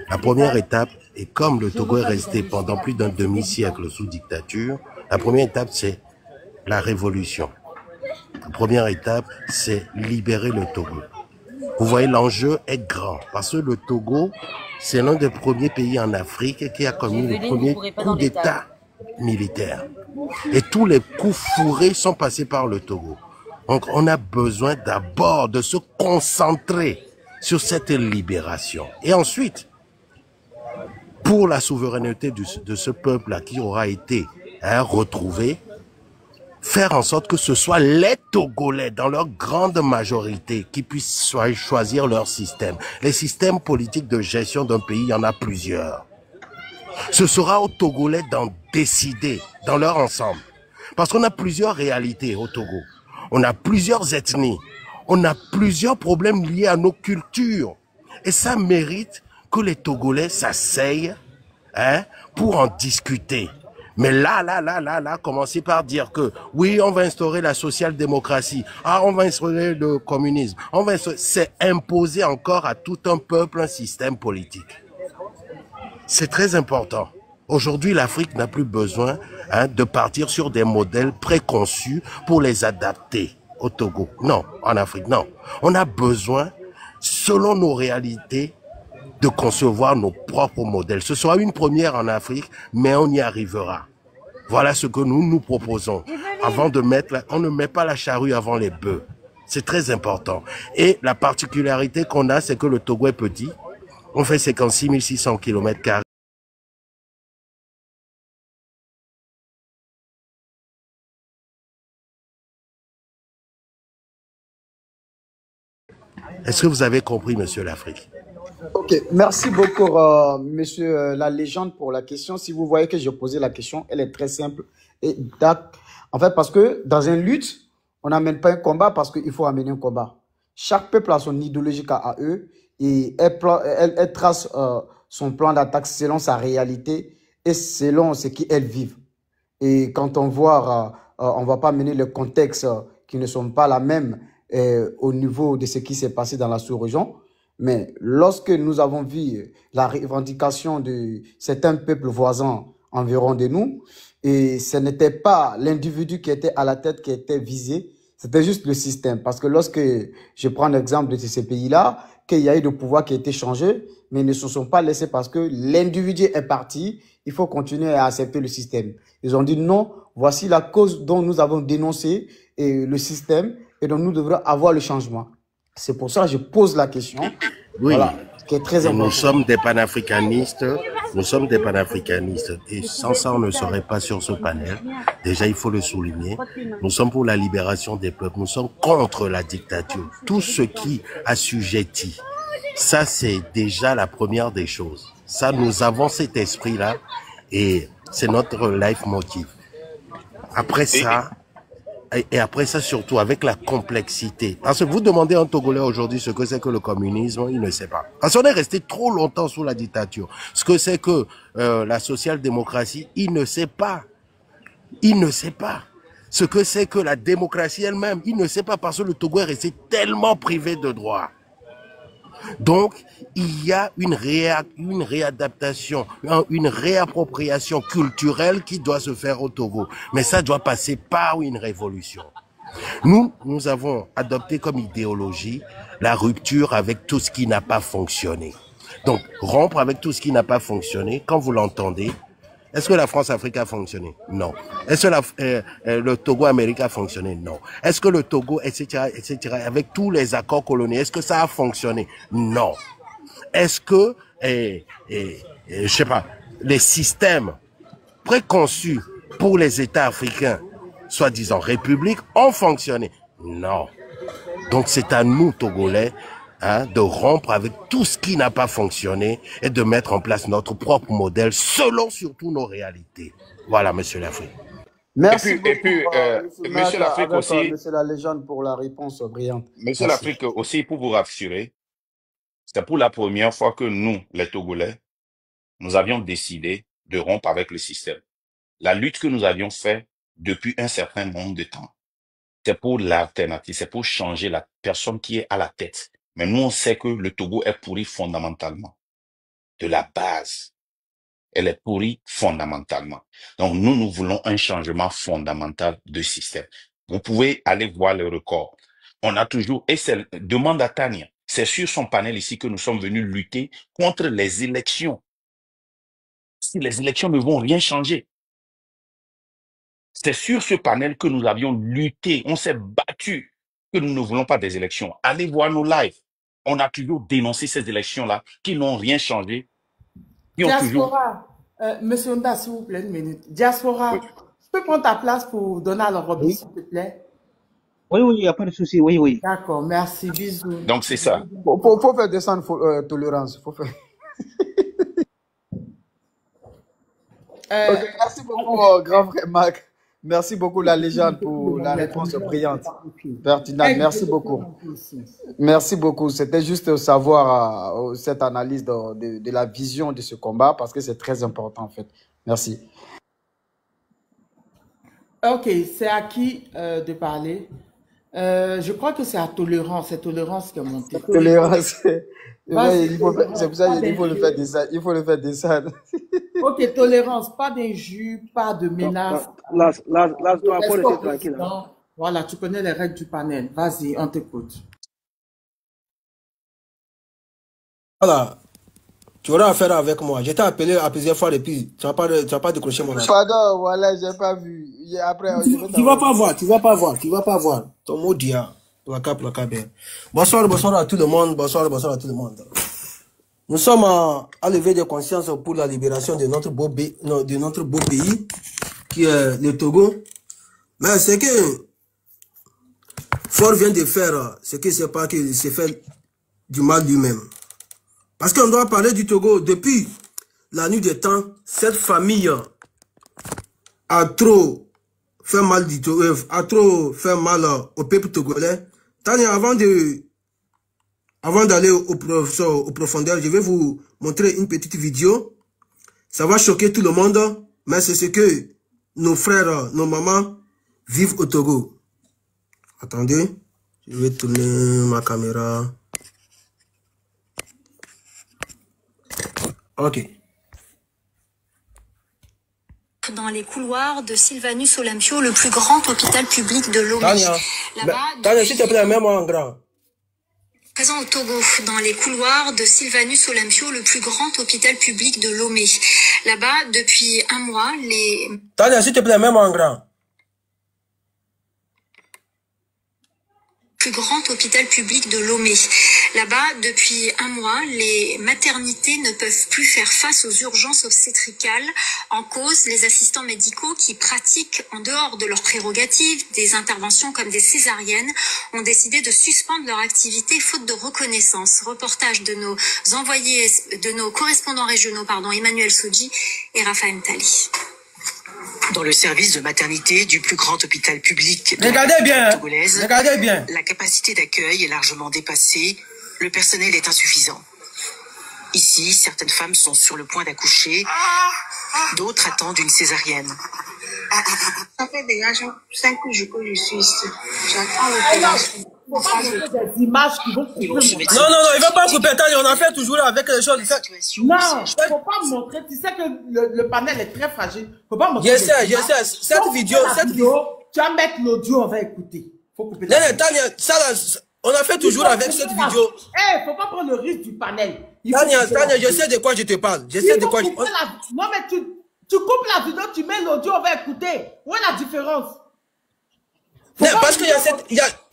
La première étape, et comme le Togo est resté pendant plus d'un demi-siècle sous dictature, la première étape c'est la révolution. La première étape c'est libérer le Togo. Vous voyez, l'enjeu est grand, parce que le Togo, c'est l'un des premiers pays en Afrique qui a commis le premier coup d'État militaire. Et tous les coups fourrés sont passés par le Togo. Donc on a besoin d'abord de se concentrer sur cette libération. Et ensuite, pour la souveraineté de ce peuple-là qui aura été retrouvé, faire en sorte que ce soit les Togolais, dans leur grande majorité, qui puissent choisir leur système. Les systèmes politiques de gestion d'un pays, il y en a plusieurs. Ce sera aux Togolais d'en décider dans leur ensemble. Parce qu'on a plusieurs réalités au Togo. On a plusieurs ethnies. On a plusieurs problèmes liés à nos cultures. Et ça mérite que les Togolais s'asseyent pour en discuter. Mais là, commencer par dire que oui, on va instaurer la social-démocratie. Ah, on va instaurer le communisme. C'est imposer encore à tout un peuple un système politique. C'est très important. Aujourd'hui, l'Afrique n'a plus besoin de partir sur des modèles préconçus pour les adapter au Togo. Non, en Afrique, non. On a besoin, selon nos réalités, de concevoir nos propres modèles. Ce sera une première en Afrique, mais on y arrivera. Voilà ce que nous proposons. Avant de on ne met pas la charrue avant les bœufs. C'est très important. Et la particularité qu'on a, c'est que le Togo est petit. On fait 56 600 km². Est-ce que vous avez compris, monsieur l'Afrique? Ok, merci beaucoup, monsieur la légende, pour la question. Si vous voyez que j'ai posé la question, elle est très simple. Et en fait, parce que dans une lutte, on n'amène pas un combat parce qu'il faut amener un combat. Chaque peuple a son idéologie à eux et elle trace son plan d'attaque selon sa réalité et selon ce qu'elles vivent. Et quand on voit, on ne va pas mener le contexte qui ne sont pas la même au niveau de ce qui s'est passé dans la sous-région. Mais lorsque nous avons vu la revendication de certains peuples voisins environ de nous, et ce n'était pas l'individu qui était à la tête qui était visé, c'était juste le système. Parce que lorsque je prends l'exemple de ces pays-là, qu'il y a eu de pouvoir qui a été changé, mais ils ne se sont pas laissés parce que l'individu est parti, il faut continuer à accepter le système. Ils ont dit non, voici la cause dont nous avons dénoncé le système et dont nous devrons avoir le changement. C'est pour ça que je pose la question. Oui, voilà, qui est très important. Nous sommes des panafricanistes. Nous sommes des panafricanistes. Et sans ça, on ne serait pas sur ce panel. Déjà, il faut le souligner. Nous sommes pour la libération des peuples. Nous sommes contre la dictature. Tout ce qui assujettit. Ça, c'est déjà la première des choses. Ça, nous avons cet esprit-là. Et c'est notre leitmotiv. Après ça... Et après ça, surtout, avec la complexité. Parce que vous demandez à un Togolais aujourd'hui ce que c'est que le communisme, il ne sait pas. Parce qu'on est resté trop longtemps sous la dictature. Ce que c'est que la social-démocratie, il ne sait pas. Il ne sait pas. Ce que c'est que la démocratie elle-même, il ne sait pas parce que le Togo est resté tellement privé de droits. Donc, il y a une réadaptation, une réappropriation culturelle qui doit se faire au Togo. Mais ça doit passer par une révolution. Nous avons adopté comme idéologie la rupture avec tout ce qui n'a pas fonctionné. Donc, rompre avec tout ce qui n'a pas fonctionné, quand vous l'entendez, est-ce que la France-Afrique a fonctionné? Non. Est-ce que le Togo-Amérique a fonctionné? Non. Est-ce que le Togo, etc., avec tous les accords coloniaux, est-ce que ça a fonctionné? Non. Est-ce que, je sais pas, les systèmes préconçus pour les États africains, soi-disant républiques, ont fonctionné? Non. Donc c'est à nous, Togolais, de rompre avec tout ce qui n'a pas fonctionné et de mettre en place notre propre modèle selon surtout nos réalités. Voilà, monsieur l'Afrique. Merci beaucoup, monsieur l'Afrique aussi, monsieur la légende, pour la réponse brillante. Monsieur l'Afrique aussi, pour vous rassurer, c'est pour la première fois que nous, les Togolais, nous avions décidé de rompre avec le système. La lutte que nous avions faite depuis un certain nombre de temps, c'est pour l'alternative, c'est pour changer la personne qui est à la tête. Mais nous, on sait que le Togo est pourri fondamentalement. De la base, elle est pourrie fondamentalement. Donc, nous voulons un changement fondamental de système. Vous pouvez aller voir le record. On a toujours, et c'est, demande à Tania, c'est sur son panel ici que nous sommes venus lutter contre les élections. Si les élections ne vont rien changer. C'est sur ce panel que nous avions lutté, on s'est battu que nous ne voulons pas des élections. Allez voir nos lives. On a toujours dénoncé ces élections-là qui n'ont rien changé. Qui ont toujours... Diaspora, Monsieur Onda, s'il vous plaît, une minute. Diaspora, Oui. je peux prendre ta place pour donner à Robbie, s'il te plaît? Oui, il n'y a pas de souci. Oui, oui. D'accord, merci, bisous. Donc, c'est ça. Faut faire descendre tolérance. Faut faire... Ok, merci beaucoup, grand frère Marc. Merci beaucoup, la légende, pour la réponse brillante, pertinente. Merci beaucoup. Merci beaucoup. C'était juste savoir cette analyse de la vision de ce combat, parce que c'est très important, en fait. Merci. Ok, c'est à qui de parler? Je crois que c'est à Tolérance. C'est Tolérance qui a monté. Tolérance. C'est pour ça qu'il faut le faire descendre. Il faut le faire descendre. Ok, Tolérance, pas d'injure, pas de menace. Laisse-toi, faut rester tranquille. Voilà, tu connais les règles du panel. Vas-y, on t'écoute. Voilà. Tu auras affaire avec moi. Je t'ai appelé à plusieurs fois depuis. Tu n'as pas décroché mon appel. Pardon, voilà, j'ai pas vu. Après, tu vas pas voir, tu vas pas voir. Ton mot dia. Plaka bien. Bonsoir à tout le monde. Bonsoir à tout le monde. Nous sommes à lever des consciences pour la libération de notre beau pays, qui est le Togo. Mais c'est que Fort vient de faire ce qu'il sait pas qu'il s'est fait du mal lui-même. Parce qu'on doit parler du Togo. Depuis la nuit des temps, cette famille a trop fait mal au peuple togolais. Tania, avant d'aller au profondeur, je vais vous montrer une petite vidéo. Ça va choquer tout le monde, mais c'est ce que nos frères, nos mamans vivent au Togo. Attendez, je vais tourner ma caméra. Ok. Dans les couloirs de Sylvanus Olympio, le plus grand hôpital public de Lomé. Tania, s'il te plaît, mets-moi en grand. Présent au Togo, dans les couloirs de Sylvanus Olympio, le plus grand hôpital public de Lomé. Là-bas, depuis un mois, les... Tania, s'il te plaît, mets-moi en grand. Plus grand hôpital public de Lomé. Là-bas, depuis un mois, les maternités ne peuvent plus faire face aux urgences obstétricales. En cause, les assistants médicaux qui pratiquent, en dehors de leurs prérogatives, des interventions comme des césariennes, ont décidé de suspendre leur activité faute de reconnaissance. Reportage de nos correspondants régionaux, Emmanuel Soudji et Raphaël Tali. Dans le service de maternité du plus grand hôpital public de regardez bien, togolaise, regardez bien. La capacité d'accueil est largement dépassée, le personnel est insuffisant. Ici, certaines femmes sont sur le point d'accoucher, d'autres attendent une césarienne. Ça fait déjà 5 jours que je suis ici. J'attends l'opération. Des images qui vont couper. Non, il va pas couper. On a fait toujours avec les choses. Non, faut pas montrer. Tu sais que le panel est très fragile. Faut pas montrer. Je sais. Cette vidéo. Tu vas mettre l'audio, on va écouter. Faut couper. Non, Tania, on a fait toujours avec cette vidéo. Faut pas prendre le risque du panel. Tania, je sais de quoi je te parle. Non, mais tu coupes la vidéo, tu mets l'audio, on va écouter. Où est la différence? Non, parce qu'il y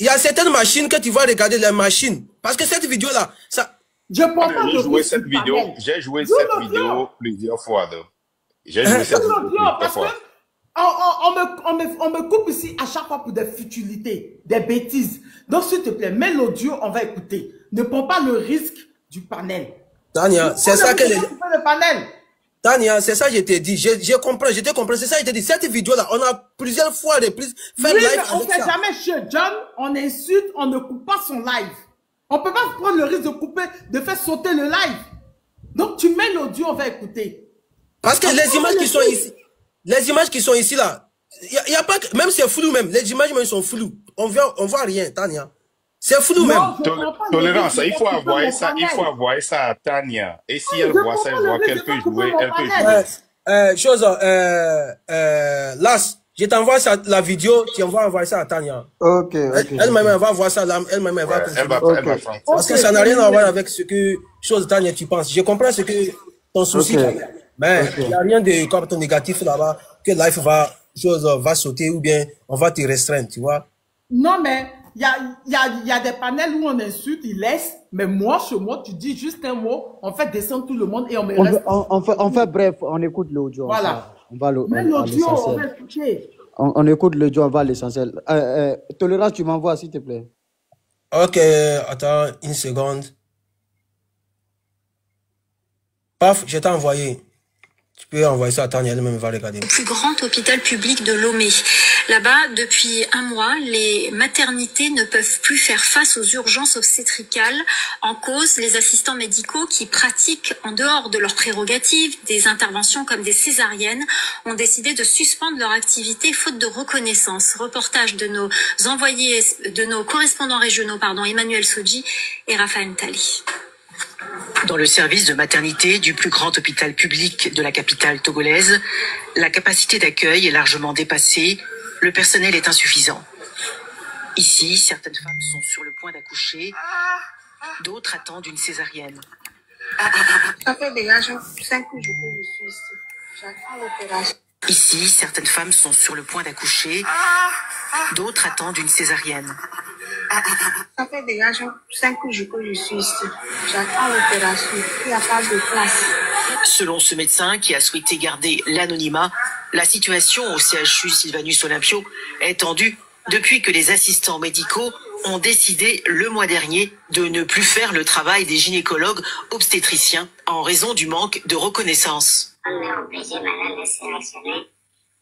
a certaines machines que tu vas regarder, les machines. Parce que cette vidéo-là, ça... J'ai joué cette vidéo plusieurs fois. J'ai joué cette vidéo plusieurs fois. On me coupe ici à chaque fois pour des futilités, des bêtises. Donc, s'il te plaît, mets l'audio, on va écouter. Ne prends pas le risque du panel. Tania, c'est ça que... le panel. Tania, c'est ça que je t'ai dit. Je comprends, c'est ça que je t'ai dit. Cette vidéo-là, on a plusieurs fois fait live avec ça. On ne fait jamais chez John, on insulte, on ne coupe pas son live. On ne peut pas prendre le risque de couper, de faire sauter le live. Donc, tu mets l'audio, on va écouter. Parce que les images qui sont ici, là, y a pas que, même c'est flou même, les images même sont floues. On voit rien, Tania. C'est flou même. Tolérance, il faut envoyer ça à Tania. Et si elle voit ça, elle voit qu'elle peut jouer, elle peut jouer. Las, je t'envoie la vidéo, tu envoies ça à Tania. Ok. Elle-même, elle va voir ça là, elle-même, elle va continuer. Parce que ça n'a rien à voir avec ce que, Tania, tu penses. Je comprends ce que ton souci, mais il n'y a rien de comme ton négatif là-bas, que life va sauter ou bien on va te restreindre, tu vois. Non, mais il y a des panels où on insulte, ils laissent, mais moi, chez moi, tu dis juste un mot, on fait descendre tout le monde et on me reste. On fait bref, on écoute l'audio. Voilà. On va mais l'audio, on va écouter. On écoute l'audio, on va à l'essentiel. Tolérance, tu m'envoies, s'il te plaît. Ok, attends une seconde. Paf, je t'ai envoyé. Tu peux envoyer ça à Tania, elle-même va regarder. Au plus grand hôpital public de Lomé. Là-bas, depuis un mois, les maternités ne peuvent plus faire face aux urgences obstétricales. En cause, les assistants médicaux qui pratiquent en dehors de leurs prérogatives des interventions comme des césariennes ont décidé de suspendre leur activité faute de reconnaissance. Reportage de nos correspondants régionaux, Emmanuel Soji et Raphaël Tali. Dans le service de maternité du plus grand hôpital public de la capitale togolaise, la capacité d'accueil est largement dépassée, le personnel est insuffisant. Ici, certaines femmes sont sur le point d'accoucher, d'autres attendent une césarienne. Ça fait déjà 5 jours que je suis ici. J'attends l'opération. Ici, certaines femmes sont sur le point d'accoucher, d'autres attendent une césarienne. Ça fait déjà 5 jours que je suis ici. J'attends l'opération. Il n'y a pas de place. Selon ce médecin qui a souhaité garder l'anonymat, la situation au CHU Sylvanus Olympio est tendue depuis que les assistants médicaux ont décidé le mois dernier de ne plus faire le travail des gynécologues obstétriciens en raison du manque de reconnaissance. On est obligé maintenant de sélectionner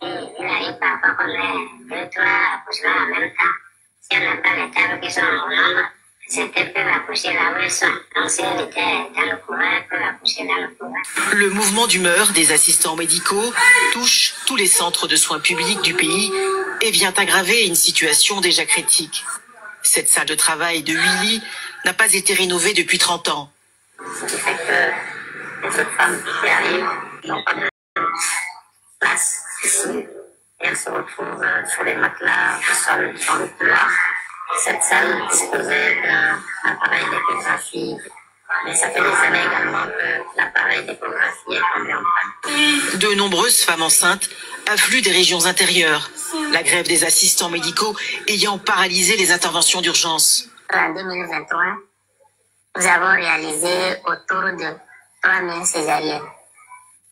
et il arrive parfois qu'on ait 2, 3 accouchements en même temps. Si on n'a pas les tables qui sont en nombre, certains peuvent accoucher là où ils sont. Donc si elle était dans le courant, elle peut accoucher dans le courant. Le mouvement d'humeur des assistants médicaux touche tous les centres de soins publics du pays et vient aggraver une situation déjà critique. Cette salle de travail de 8 lits n'a pas été rénovée depuis 30 ans. Ce qui fait que les autres femmes qui arrivent n'ont pas de place ici. Et elles se retrouvent sur les matelas au sol dans le couloir. Cette salle disposait d'un appareil d'échographie, mais ça fait des années également que l'appareil d'échographie est tombé en panne. De nombreuses femmes enceintes affluent des régions intérieures, la grève des assistants médicaux ayant paralysé les interventions d'urgence. En 2023, nous avons réalisé autour de 3000 césariennes.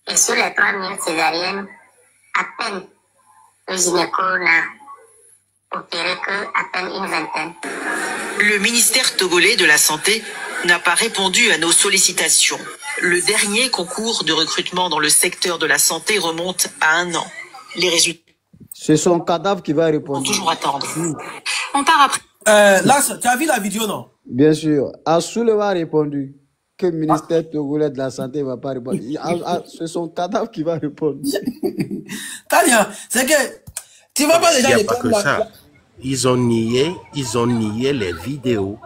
Et sur les 3000 césariennes, à peine le gynéco n'a opéré qu'à peine une vingtaine. Le ministère togolais de la Santé n'a pas répondu à nos sollicitations. Le dernier concours de recrutement dans le secteur de la santé remonte à 1 an. Les résultats... C'est son cadavre qui va répondre. On toujours attendre. On part après. Là, tu as vu la vidéo, non? Bien sûr. Assouleva a répondu que le ministère togolais de la Santé ne va pas répondre. C'est son cadavre qui va répondre. Tania, c'est que tu ne vas pas déjà Il n'y a pas que ça. Ils ont nié les vidéos.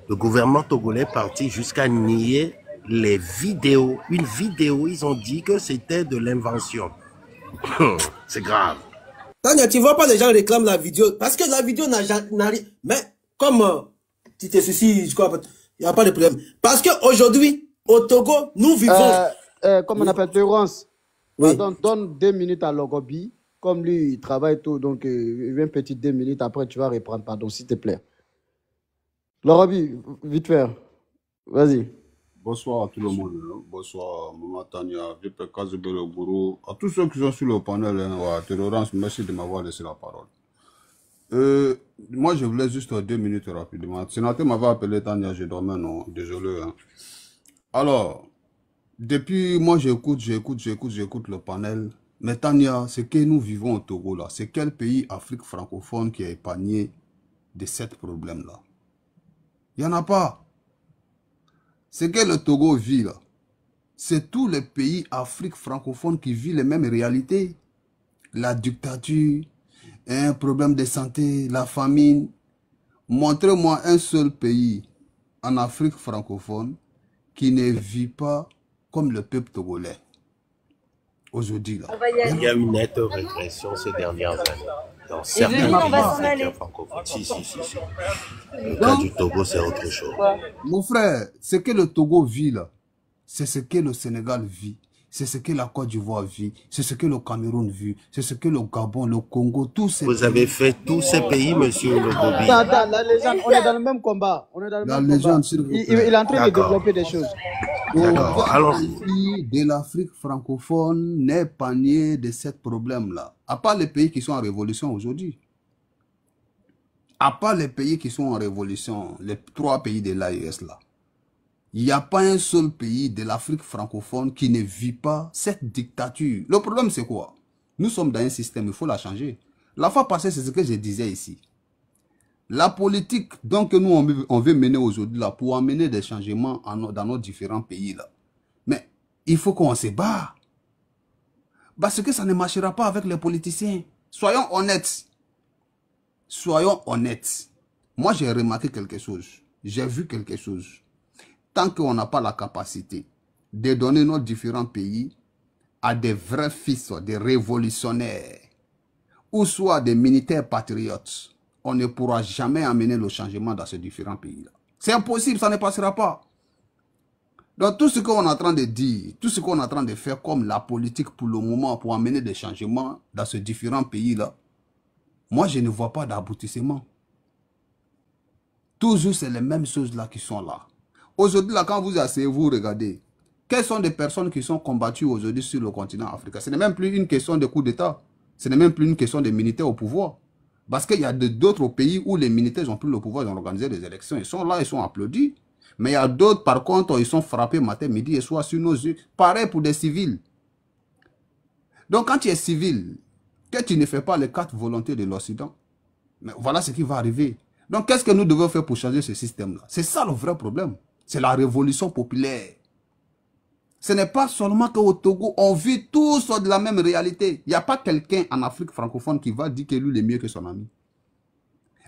Le gouvernement togolais est parti jusqu'à nier les vidéos. Une vidéo, ils ont dit que c'était de l'invention. C'est grave. Tania, tu ne vois pas les gens réclament la vidéo. Parce que la vidéo n'a rien. Mais comme tu te soucies, je crois, il n'y a pas de problème. Parce qu'aujourd'hui, au Togo, nous vivons... Comment on appelle Laurence? Oui. Donne 2 minutes à Logobi. Comme lui, il travaille tout, donc une petite 2 minutes, après tu vas reprendre, pardon, s'il te plaît. Logobi, vite fait. Vas-y. Bonsoir à tout le monde. Bonsoir, Maman Tania, VP Kazubelo Gourou, à tous ceux qui sont sur le panel. Tolérance, merci de m'avoir laissé la parole. Moi, je voulais juste 2 minutes rapidement. Le sénateur m'avait appelé Tania, je dormais, non, désolé. Alors, depuis, moi, j'écoute le panel. Mais Tania, ce que nous vivons au Togo, là, c'est quel pays Afrique francophone qui est épargné de ce problème-là? Il n'y en a pas. Ce que le Togo vit, là, c'est tous les pays Afrique francophone qui vivent les mêmes réalités. La dictature, un problème de santé, la famine. Montrez-moi un seul pays en Afrique francophone qui ne vit pas comme le peuple togolais. Aujourd'hui, là. Il y a une nette régression ces dernières années. Dans certains pays africains francophones. Si. Le cas du Togo, c'est autre chose. Mon frère, ce que le Togo vit là, c'est ce que le Sénégal vit. C'est ce que la Côte d'Ivoire vit. C'est ce que le Cameroun vit. C'est ce que le Gabon, le Congo, tous ces Vous avez fait tous ces pays, monsieur Logobi. Attends, la légende, on est dans le même combat. On est dans le même combat. Il est en train de développer des choses. Alors, de l'Afrique francophone n'est pas nié de ce problème-là. À part les pays qui sont en révolution aujourd'hui. À part les pays qui sont en révolution, les 3 pays de l'AES là. Il n'y a pas un seul pays de l'Afrique francophone qui ne vit pas cette dictature. Le problème, c'est quoi? Nous sommes dans un système, il faut la changer. La fois passée, c'est ce que je disais ici. La politique donc, que nous, on veut mener aujourd'hui, là, pour amener des changements dans nos différents pays. Là. Mais il faut qu'on se bat. Parce que ça ne marchera pas avec les politiciens. Soyons honnêtes. Soyons honnêtes. Moi, j'ai remarqué quelque chose. J'ai vu quelque chose. Tant qu'on n'a pas la capacité de donner nos différents pays à des vrais fils, des révolutionnaires, ou soit des militaires patriotes, on ne pourra jamais amener le changement dans ces différents pays-là. C'est impossible, ça ne passera pas. Donc tout ce qu'on est en train de dire, tout ce qu'on est en train de faire comme la politique pour le moment, pour amener des changements dans ces différents pays-là, moi je ne vois pas d'aboutissement. Toujours c'est les mêmes choses-là qui sont là. Aujourd'hui, là, quand vous asseyez, vous regardez, quelles sont les personnes qui sont combattues aujourd'hui sur le continent africain? Ce n'est même plus une question de coup d'État. Ce n'est même plus une question des militaires au pouvoir. Parce qu'il y a d'autres pays où les militaires ont pris le pouvoir, ils ont organisé des élections. Ils sont là, ils sont applaudis. Mais il y a d'autres, par contre, ils sont frappés matin, midi et soir sur nos yeux. Pareil pour des civils. Donc, quand tu es civil, que tu ne fais pas les 4 volontés de l'Occident, mais voilà ce qui va arriver. Donc, qu'est-ce que nous devons faire pour changer ce système-là? C'est ça le vrai problème. C'est la révolution populaire. Ce n'est pas seulement qu'au Togo, on vit tous de la même réalité. Il n'y a pas quelqu'un en Afrique francophone qui va dire que lui est mieux que son ami.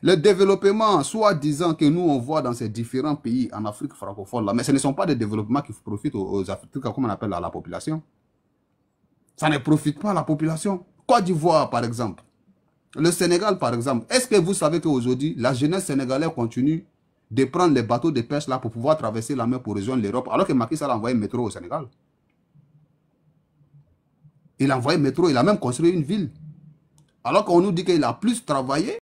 Le développement, soi-disant que nous on voit dans ces différents pays en Afrique francophone, là, mais ce ne sont pas des développements qui profitent aux Africains, comme on appelle à la population. Ça ne profite pas à la population. Côte d'Ivoire, par exemple. Le Sénégal, par exemple. Est-ce que vous savez qu'aujourd'hui, la jeunesse sénégalaise continue de prendre les bateaux de pêche là pour pouvoir traverser la mer pour rejoindre l'Europe, alors que Macky Sall a envoyé un métro au Sénégal. Il a envoyé un métro, il a même construit une ville. Alors qu'on nous dit qu'il a plus travaillé